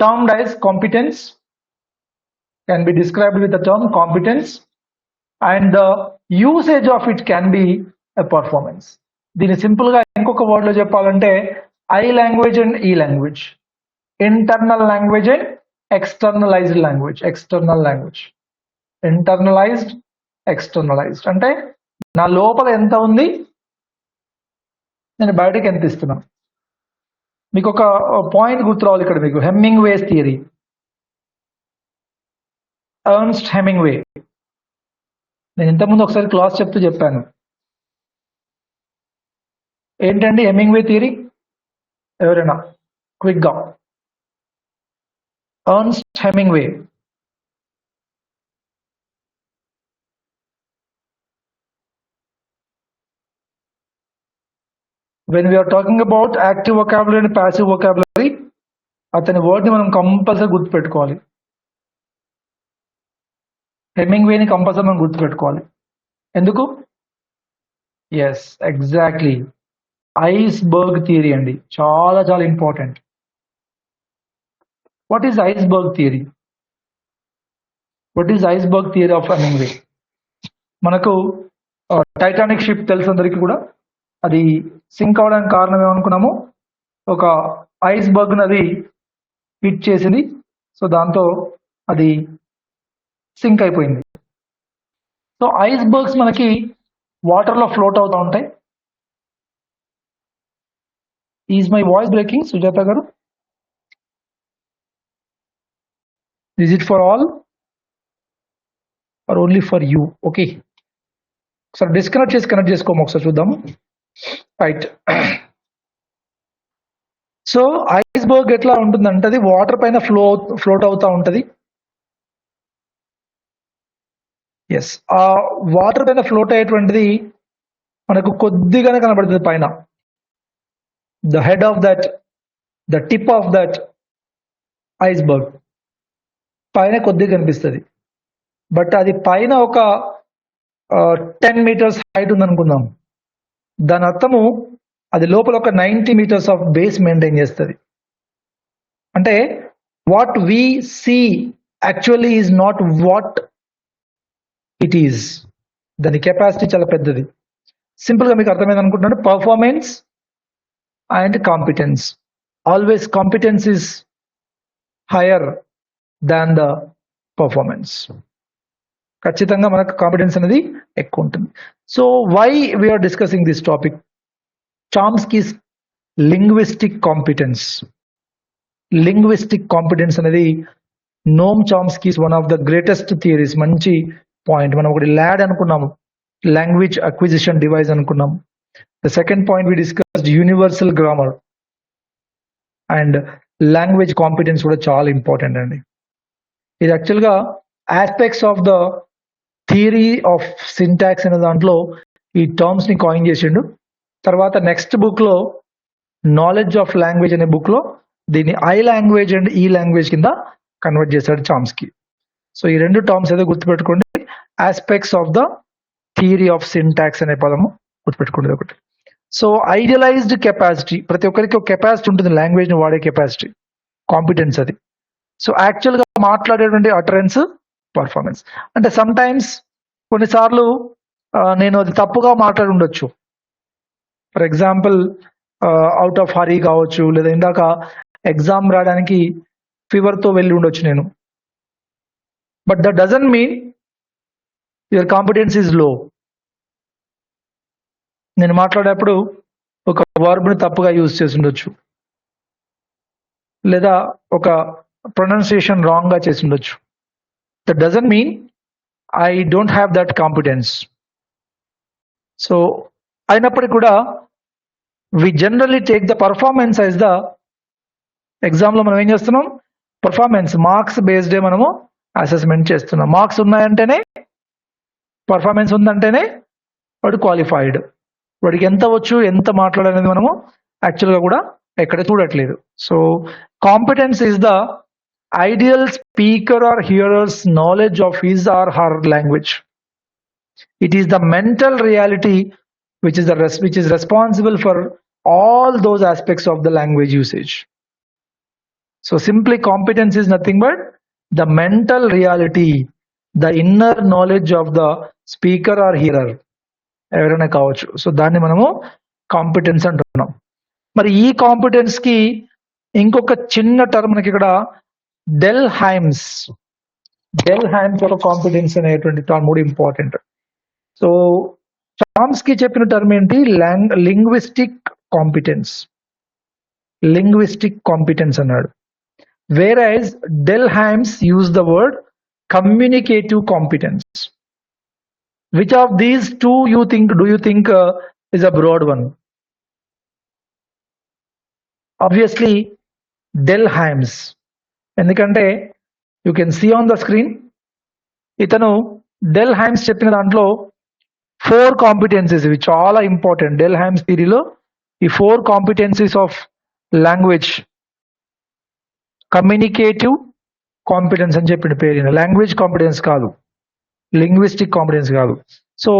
termed as competence, can be described with the term competence, and the usage of it can be a performance. దీని సింపుల్ గా ఇంకొక వర్డ్ లో చెప్పాలంటే I language and E language, internal language and externalized language. Internalized, externalized అంటే నా లోపల ఎంత ఉంది, నేను బయటకి ఎంత ఇస్తున్నాను. మీకు ఒక పాయింట్ గుర్తు రావాలి ఇక్కడ మీకు, హెమ్మింగ్వేస్ థియరీ. ఎర్న్స్ట్ హెమింగ్వే, నేను ఇంతకుముందు ఒకసారి క్లాస్ చెప్తూ చెప్పాను. ఏంటండి హెమింగ్వే థియరీ? ఎవరైనా క్విక్గా? Ernst Hemingway when we are talking about active vocabulary and passive vocabulary, అతని వర్డ్ని మనం కంపల్సరీ గుర్తుపెట్టుకోవాలి. హెమింగ్వేని కంపల్సరీ మనం గుర్తుపెట్టుకోవాలి. ఎందుకు? ఎస్, ఎగ్జాక్ట్లీ, ఐస్బర్గ్ థియరీ అండి, చాలా చాలా important. What is iceberg theory? What is iceberg theory of Hemingway? మనకు టైటానిక్ షిప్ తెలుసు అందరికీ కూడా. అది సింక్ అవడానికి కారణం ఏమనుకున్నాము? ఒక ఐస్బర్గ్ నది హిట్ చేసింది. సో దాంతో అది సింక్ అయిపోయింది. సో ఐస్బర్గ్స్ మనకి వాటర్లో ఫ్లోట్ అవుతూ ఉంటాయి. Is my voice breaking Sujatha garu? Is it for all or only for you? Okay, ఒకసారి డిస్కనెక్ట్ చేసి కనెక్ట్ చేసుకోము, ఒకసారి చూద్దాము. రైట్. సో ఐస్బర్గ్ ఎట్లా ఉంటుందంటే అది వాటర్ పైన ఫ్లోట్ అవుతూ ఉంటుంది. ఎస్, ఆ వాటర్ పైన ఫ్లోట్ అయ్యేటువంటిది మనకు కొద్దిగానే కనబడుతుంది పైన. The head of that, the tip of that iceberg పైన కొద్దిగా కనిపిస్తుంది. బట్ అది పైన ఒక 10 meters హైట్ ఉందనుకుందాం. దాని అర్థము అది లోపల ఒక 90 meters ఆఫ్ బేస్ మెయింటైన్ చేస్తుంది. అంటే what we see actually is not what it is. దాని కెపాసిటీ చాలా పెద్దది. సింపుల్గా మీకు అర్థమైంది అనుకుంటున్నాను. Performance and competence. Always competence is higher than the performance. ఖచ్చితంగా మనకు కాంపిటెన్స్ అనేది ఎక్కువ ఉంటుంది. So why we are discussing this topic? Chomsky's linguistic competence. Linguistic competence అనేది Noam Chomsky's one of the greatest theories. మంచి పాయింట్. మనం ఒకటి ల్యాడ్ అనుకున్నాము, లాంగ్వేజ్ అక్విజిషన్ డివైస్ అనుకున్నాం. The second point we discussed universal grammar and language competence కూడా చాలా important అండి. ఇది యాక్చువల్గా aspects of the theory of syntax అనే దాంట్లో ఈ టర్మ్స్ ని కాయిన్ చేసిండు. తర్వాత నెక్స్ట్ బుక్ లో నాలెడ్జ్ ఆఫ్ లాంగ్వేజ్ అనే బుక్ లో దీన్ని I language and E language కింద కన్వర్ట్ చేశాడు చామ్స్కీ. సో ఈ రెండు టర్మ్స్ ఏదో గుర్తుపెట్టుకోండి. Aspects of the theory of syntax అనే పదము గుర్తుపెట్టుకోండి ఒకటి. సో ఐడియలైజ్డ్ కెపాసిటీ, ప్రతి ఒక్కరికి ఒక కెపాసిటీ ఉంటుంది, లాంగ్వేజ్ ని వాడే కెపాసిటీ, కాంపిటెన్స్ అది. సో యాక్చువల్ గా మాట్లాడేటువంటి అటరెన్స్, పర్ఫార్మెన్స్. అంటే సమ్ టైమ్స్ కొన్నిసార్లు నేను అది తప్పుగా మాట్లాడి ఉండొచ్చు. ఫర్ ఎగ్జాంపుల్ అవుట్ ఆఫ్ హరీ కావచ్చు, లేదా ఇందాక ఎగ్జామ్ రాయడానికి ఫీవర్తో వెళ్ళి ఉండొచ్చు నేను. But that doesn't mean your competence is low. నేను మాట్లాడేటప్పుడు ఒక వర్బ్ని తప్పుగా యూజ్ చేసి ఉండొచ్చు, లేదా ఒక ప్రొనౌన్సియేషన్ రాంగ్గా చేసి ఉండొచ్చు. That doesn't mean I don't have that competence. So అయినప్పటికీ కూడా we generally take the performance as the ఎగ్జామ్లో మనం ఏం చేస్తున్నాం, పర్ఫార్మెన్స్ మార్క్స్ బేస్డే మనము అసెస్మెంట్ చేస్తున్నాం. మార్క్స్ ఉన్నాయంటేనే, పర్ఫార్మెన్స్ ఉందంటేనే వాడు క్వాలిఫైడ్. వాడికి ఎంత వచ్చు, ఎంత మాట్లాడనేది మనము యాక్చువల్గా కూడా ఎక్కడ చూడట్లేదు. So competence is the ideal speaker or hearer's knowledge of his or her language. It is the mental reality which is responsible for all those aspects of the language usage. So simply competence is nothing but the mental reality, the inner knowledge of the speaker or hearer, ఎవరైనా కావచ్చు. So దాన్ని మనము competence అంటున్నాం. మరి ఈ competence కి ఇంకొక చిన్న టర్మ్ మనకి ఇక్కడ డెల్ హైమ్స్ ఒక కాంపిటెన్స్ అనేటువంటి టర్మ్ కూడా ఇంపార్టెంట్. సో చామ్స్కీ చెప్పిన టర్మ్ ఏంటి, లింగ్విస్టిక్ కాంపిటెన్స్ అన్నాడు. Whereas Dell Hymes use the word communicative competence. Which of these two do you think is a broad one? Obviously Dell Hymes, ఎందుకంటే you can see on the screen, ఇతను Dell Hymes చెప్పిన దాంట్లో 4 competencies, ఇవి చాలా important. Del hymns థియరీలో ఈ 4 competencies of language, communicative competence అని చెప్పిన పేరు. లాంగ్వేజ్ కాంపిటెన్స్ కాదు, లింగ్విస్టిక్ కాంపిటెన్స్ కాదు. So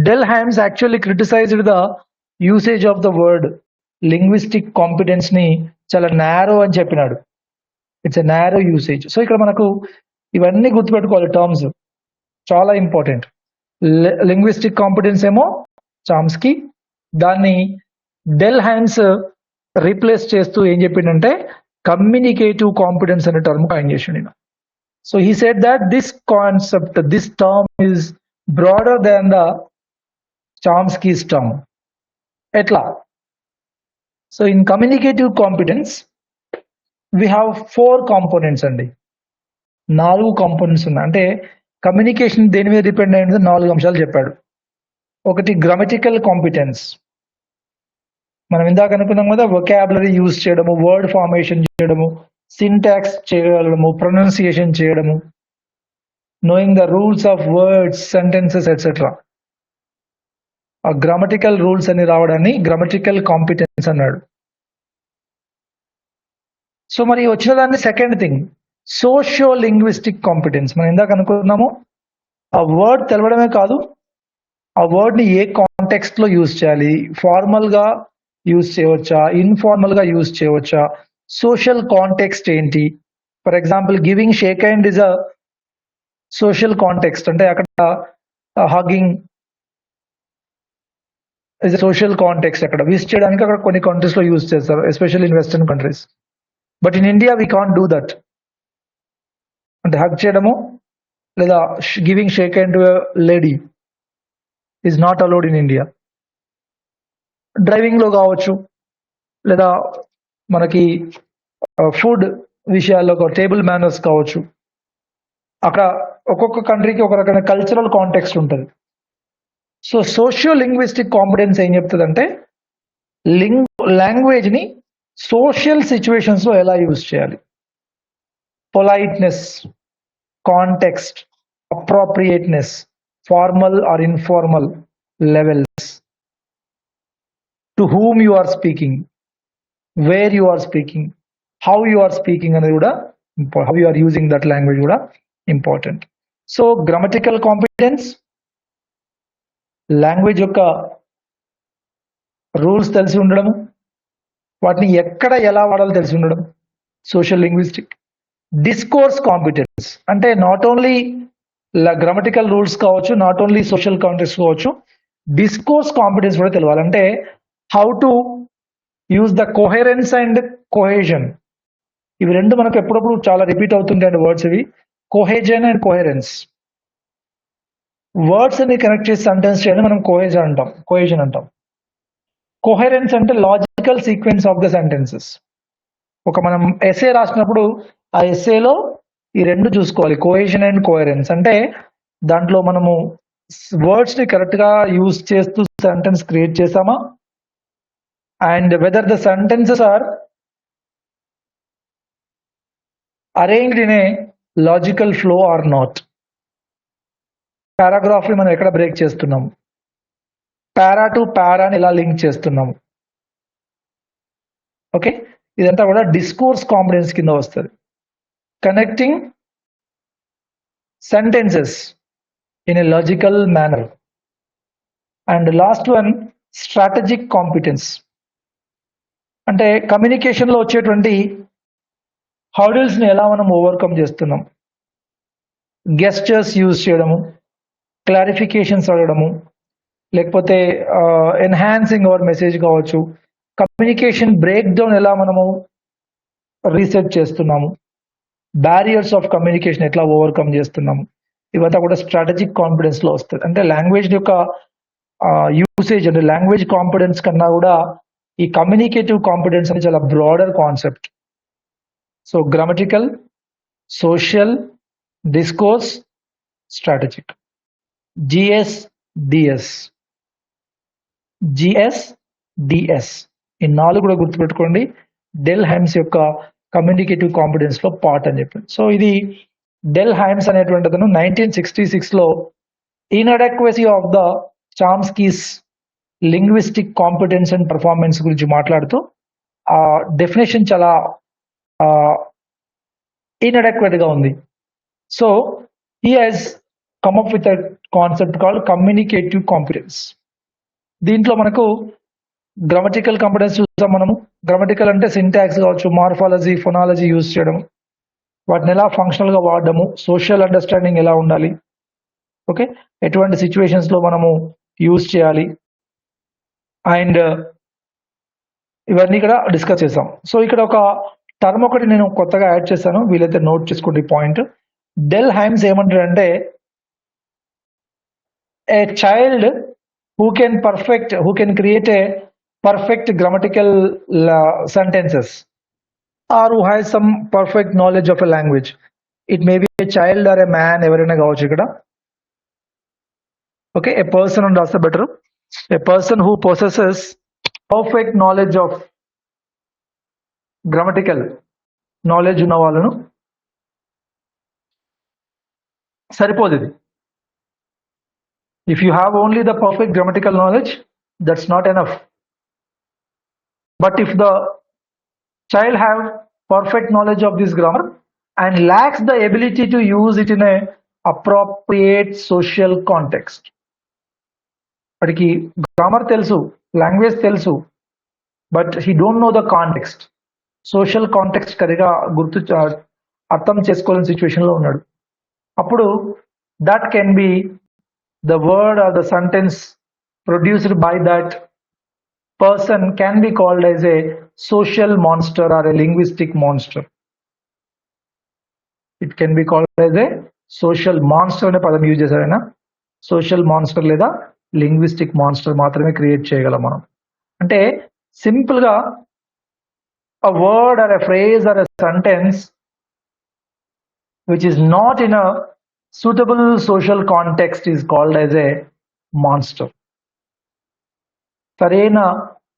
Dell Hymes actually criticised the usage of the word linguistic competence ని చాలా నారో అని చెప్పినాడు. It's a narrow usage. So ఇక్కడ మనకు ఇవన్నీ గుర్తుపెట్టుకోవాలి, టర్మ్స్ చాలా ఇంపార్టెంట్. లింగ్విస్టిక్ కాంపిటెన్స్ ఏమో చామ్స్కీ, దాన్ని డెల్ హైమ్స్ రీప్లేస్ చేస్తూ ఏం చెప్పిండంటే కమ్యూనికేటివ్ కాంపిటెన్స్ అనే టర్మ్ కాయిన్ చేసిండు. So he said that this term is broader than the Chomsky's term. ఎట్లా? So in communicative competence we have 4 components అండి. 4 కాంపోనెంట్స్ ఉన్నాయి. అంటే కమ్యూనికేషన్ దేని మీద డిపెండ్ అయ్యింది, 4 అంశాలు చెప్పాడు. ఒకటి గ్రామటికల్ కాంపిటెన్స్, మనం ఇందాక అనుకున్నాం కదా, వొకాబులరీ యూజ్ చేయడము, వర్డ్ ఫార్మేషన్ చేయడము, సింటాక్స్ చేయడము, ప్రొనౌన్సియేషన్ చేయడము, knowing the rules of words, sentences etcetera. ఆ గ్రామటికల్ రూల్స్ అని రావడాన్ని గ్రామటికల్ కాంపిటెన్స్ అన్నాడు. సో మరి వచ్చిన దాన్ని second thing socio linguistic competence. మనం ఇందాక అనుకున్నాము, ఆ వర్డ్ తెలవడమే కాదు, ఆ వర్డ్ ని ఏ కాంటెక్స్ట్ లో యూజ్ చేయాలి, ఫార్మల్ గా యూజ్ చేయవచ్చా, ఇన్ఫార్మల్ గా యూజ్ చేయవచ్చా, సోషల్ కాంటెక్స్ట్ ఏంటి. For example giving shake hand is a social context, అంటే అక్కడ hugging is a social context. అక్కడ విష్ చేయడానికి అక్కడ కొన్ని కంట్రీస్ లో యూజ్ చేస్తారు, especially in western countries. But in India we can't do that. అంటే హగ్ చేయడము లేదా giving shake hand to lady is not allowed in India. Driving లో కావచ్చు, లేదా మనకి ఫుడ్ విషయాల్లో టేబుల్ మేనర్స్ కావచ్చు. అక్కడ ఒక్కొక్క కంట్రీకి ఒక రకమైన కల్చరల్ కాంటెక్స్ట్ ఉంటుంది. సో సోషియో లింగ్విస్టిక్ కాంపిటెన్స్ ఏం చెప్తుందంటే లాంగ్వేజ్ ని సోషల్ సిచ్యువేషన్స్ లో ఎలా యూజ్ చేయాలి, politeness, context, appropriateness, formal or informal levels, to whom you are speaking, where you are speaking, how you are speaking అనేది కూడా how you are using that language కూడా important. So grammatical competence, language యొక్క rules తెలిసి ఉండడం, వాటిని ఎక్కడ ఎలా వాడాలో తెలిసి ఉండడం, సోషల్ లింగ్విస్టిక్. డిస్కోర్స్ కాంపిటెన్స్ అంటే నాట్ ఓన్లీ గ్రామటికల్ రూల్స్ కావచ్చు, నాట్ ఓన్లీ సోషల్ కాంటెక్స్ట్ కావచ్చు, డిస్కోర్స్ కాంపిటెన్స్ కూడా తెలవాలి. అంటే how to use the coherence and cohesion. ఇవి రెండు మనకు ఎప్పుడప్పుడు చాలా రిపీట్ అవుతుంటాయి వర్డ్స్. ఇవి కోహెజన్ అండ్ కోహెరెన్స్. వర్డ్స్ ని కనెక్ట్ చేసి సెంటెన్స్ చేయడం మనం కోహెజన్ అంటాం. కోహెరెన్స్ అంటే logical sequence of the sentences. ఒక మనం ఎస్సే రాసినప్పుడు ఆ ఎస్సేలో ఈ రెండు చూసుకోవాలి, కోహెజన్ అండ్ కోహెరెన్స్. అంటే దాంట్లో మనము వర్డ్స్ ని కరెక్ట్ గా యూజ్ చేస్తూ సెంటెన్స్ క్రియేట్ చేసామా, and whether the sentences are arranged in a logical flow or not. Paragraph ని మనం ఎక్కడ బ్రేక్ చేస్తున్నాము, పారా టు పారాని ఎలా లింక్ చేస్తున్నాము. ఓకే, ఇదంతా కూడా డిస్కోర్స్ కాంపిటెన్స్ కింద వస్తుంది. Connecting sentences in a logical manner. And last one strategic competence. అంటే కమ్యూనికేషన్ లో వచ్చేటువంటి హర్డిల్స్ ని ఎలా మనం ఓవర్కమ్ చేస్తున్నాం. గెస్చర్స్ యూజ్ చేయడము, క్లారిఫికేషన్స్ అడగడము, లేకపోతే ఎన్హాన్సింగ్ అవర్ మెసేజ్ కావచ్చు. కమ్యూనికేషన్ బ్రేక్ డౌన్ ఎలా మనము రీసెట్ చేస్తున్నాము, బ్యారియర్స్ ఆఫ్ కమ్యూనికేషన్ ఎట్లా ఓవర్కమ్ చేస్తున్నాము, ఇవంతా కూడా స్ట్రాటజిక్ కాంపిటెన్స్ లో వస్తుంది. అంటే లాంగ్వేజ్ యొక్క యూసేజ్, అంటే లాంగ్వేజ్ కాంపిటెన్స్ కన్నా కూడా ఈ కమ్యూనికేటివ్ కాంపిటెన్స్ అనేది చాలా broader concept. So grammatical, social, discourse, strategic. GSDS ఈ నాలుగు కూడా గుర్తుపెట్టుకోండి, డెల్ హైమ్స్ యొక్క కమ్యూనికేటివ్ కాంపిటెన్స్ లో పార్ట్ అని చెప్పి. సో ఇది డెల్ హైమ్స్ అనేటువంటి అతను 1966 లో inadequacy of the Chomsky's linguistic competence and performance గురించి మాట్లాడుతూ ఆ డెఫినేషన్ చాలా ఇన్అడెక్వేట్ గా ఉంది. So he has come up with a concept called communicative competence. దీంట్లో మనకు గ్రామటికల్ కాంపిటెన్స్ చూసాం మనము. గ్రామటికల్ అంటే సింటాక్స్ కావచ్చు, మార్ఫాలజీ, ఫొనాలజీ యూజ్ చేయడం, వాటిని ఎలా ఫంక్షనల్ గా వాడడము, సోషల్ అండర్స్టాండింగ్ ఎలా ఉండాలి, ఓకే, ఎటువంటి సిచ్యువేషన్స్ లో మనము యూజ్ చేయాలి, అండ్ ఇవన్నీ ఇక్కడ డిస్కస్ చేసాం. సో ఇక్కడ ఒక టర్మ్ ఒకటి నేను కొత్తగా యాడ్ చేశాను, వీలైతే నోట్ చేసుకోండి ఈ పాయింట్. డెల్ హైమ్స్ ఏమంటాడంటే a child who can create a perfect grammatical sentences, or who has some perfect knowledge of a language. It may be a child or a man, ఎవరైనా కావచ్చు ఇక్కడ. Okay, a person and also better, a person who possesses perfect knowledge of grammatical knowledge ఉన్న వాళ్ళను సరిపోదు ఇది. If you have only the perfect grammatical knowledge, that's not enough. But if the child have perfect knowledge of this grammar and lacks the ability to use it in a appropriate social context, వాడికి grammar తెలుసు, language తెలుసు, but he don't know the context, social context సరిగా అర్థం చేసుకోలేని situation లో ఉన్నాడు. అప్పుడు that can be the word or the sentence produced by that person can be called as a social monster or a linguistic monster. It can be called as a social monster అనే పదం use చేశారైనా. Social monster లేదా linguistic monster మాత్రమే create చేయగలం మనం. అంటే simple గా a word or a phrase or a sentence which is not in a suitable social context is called as a monster. సరైన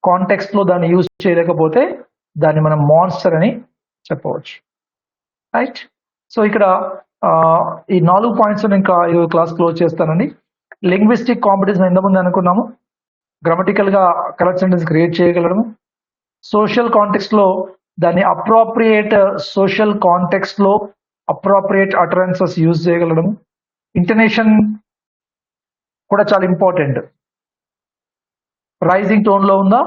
context లో దాన్ని యూజ్ చేయలేకపోతే దాన్ని మనం మాన్స్టర్ అని చెప్పవచ్చు. రైట్. సో ఇక్కడ ఈ 4 పాయింట్స్ ఇంకా ఈరోజు క్లాస్ క్లోజ్ చేస్తానండి. లింగ్విస్టిక్ కాంపిటెన్స్ ఎంతమంది అనుకున్నాము, గ్రామటికల్ గా కరెక్ట్ సెంటెన్స్ క్రియేట్ చేయగలము, సోషల్ కాంటెక్స్ట్ లో దాన్ని అప్రోప్రియేట్ సోషల్ కాంటెక్స్ట్ లో అప్రోప్రియేట్ అటరెన్సెస్ యూజ్ చేయగలము, ఇంటనేషన్ కూడా చాలా ఇంపార్టెంట్. రైజింగ్ టోన్ లో ఉందా,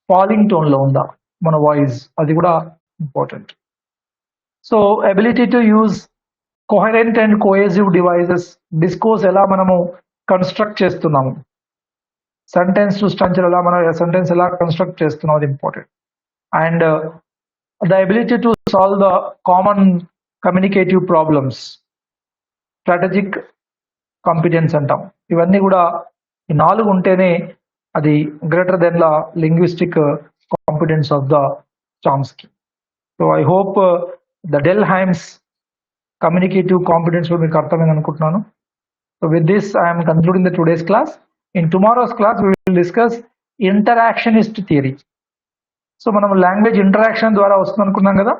ఫాలింగ్ టోన్ లో ఉందా మన వాయిస్, అది కూడా important. So ability to use coherent and cohesive devices, discourse ఎలా మనము కన్స్ట్రక్ట్ చేస్తున్నాము, సెంటెన్స్ టు స్ట్రక్చర్ ఎలా మనం సెంటెన్స్ ఎలా కన్స్ట్రక్ట్ చేస్తున్నాం, అది important. And the ability to solve the common communicative problems, strategic competence అంటాం. ఇవన్నీ కూడా ఈ 4 ఉంటేనే అది greater than the linguistic competence of the Chomsky. So I hope the Dell Hymes communicative competence కూడా మీకు అర్థమైంది అనుకుంటున్నాను. So with this I'm concluding the today's class. In tomorrow's class we will discuss interactionist theory. So మనం language interaction ద్వారా వస్తుంది అనుకున్నాం కదా,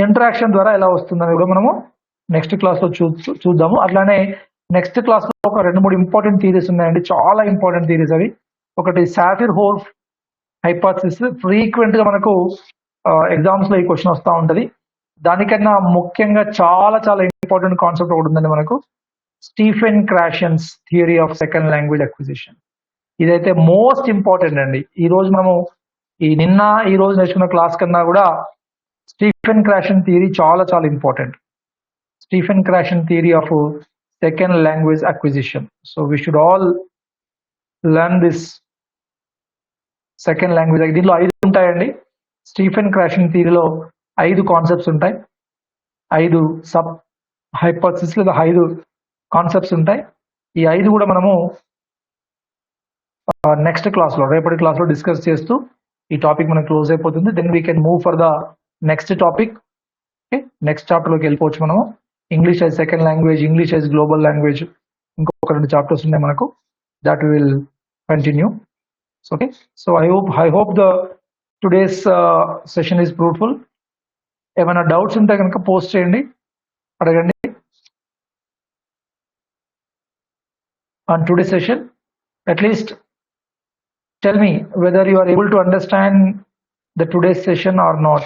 interaction ద్వారా ఎలా వస్తుందని కూడా మనము నెక్స్ట్ క్లాస్లో చూద్దాము. అట్లానే నెక్స్ట్ క్లాస్లో ఒక 2-3 ఇంపార్టెంట్ థియరీస్ ఉన్నాయండి, చాలా ఇంపార్టెంట్ థియరీస్ అవి. ఒకటి సాఫిర్ హోల్ఫ్ హైపోథసిస్, ఫ్రీక్వెంట్గా మనకు ఎగ్జామ్స్లో ఈ క్వశ్చన్ వస్తూ ఉంటుంది. దానికన్నా ముఖ్యంగా చాలా చాలా ఇంపార్టెంట్ కాన్సెప్ట్ ఒకటి ఉందండి మనకు, Stephen Krashen's theory of second language acquisition. ఇదైతే మోస్ట్ ఇంపార్టెంట్ అండి. ఈ రోజు మనము ఈ రోజు నేర్చుకున్న క్లాస్ కన్నా కూడా స్టీఫెన్ క్రాషన్ థియరీ చాలా చాలా important. Stephen Krashen theory of second language acquisition. So we should all learn this second language. దీనిలో 5 ఉంటాయండి. స్టీఫెన్ క్రాషన్ థియరీలో 5 కాన్సెప్ట్స్ ఉంటాయి, 5 సబ్ హైపోథసిస్ లేదా 5 కాన్సెప్ట్స్ ఉంటాయి. ఈ 5 కూడా మనము నెక్స్ట్ క్లాస్లో, రేపటి క్లాస్లో డిస్కస్ చేస్తూ ఈ టాపిక్ మనకు క్లోజ్ అయిపోతుంది. Then we can move for the next topic. Okay, next చాప్టర్లోకి వెళ్ళిపోవచ్చు మనము. English as second language, English as global language, ఇంకొక 2 చాప్టర్స్ ఉన్నాయి మనకు. That will continue. Okay, so I hope the today's session is fruitful. ఏమైనా doubts ఉంటే కనుక post చేయండి, అడగండి. On today session, at least tell me whether you are able to understand the today's session or not.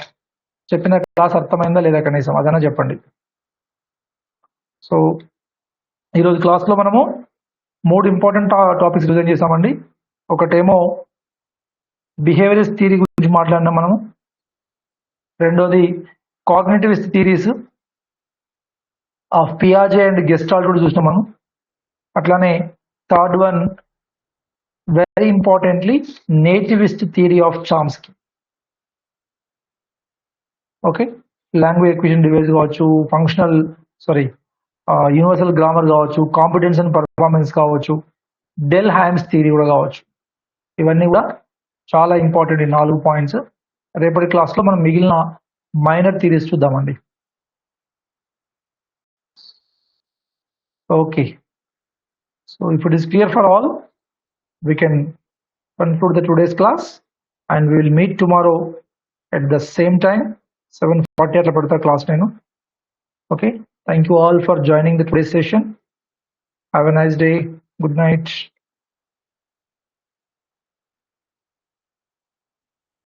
చెప్పిన class అర్థమైందా లేదా కనీసం అదైనా చెప్పండి. సో ఈరోజు క్లాస్లో మనము 3 ఇంపార్టెంట్ టాపిక్స్ రిజైన్ చేసామండి. ఒకటేమో బిహేవియరిస్ట్ థియరీ గురించి మాట్లాడినాం మనము. రెండోది cognitivist theories of పియాజే and gestalt కూడా చూసినాం మనం. అట్లానే third one, very importantly, nativist theory of Chomsky. Okay, language acquisition device కావచ్చు, యూనివర్సల్ గ్రామర్ కావచ్చు, కాంపిటెన్స్ అండ్ పర్ఫార్మెన్స్ కావచ్చు, డెల్ హైమ్స్ థియరీ కూడా కావచ్చు. ఇవన్నీ కూడా చాలా ఇంపార్టెంట్ ఈ 4 పాయింట్స్. రేపటి క్లాస్లో మనం మిగిలిన మైనర్ థియరీస్ చూద్దామండి. Okay, so if it is clear for all, we can conclude the today's class and we will meet tomorrow at the same time, 7:40 atla padta class nenu. Okay, thank you all for joining the today's session. Have a nice day. Good night.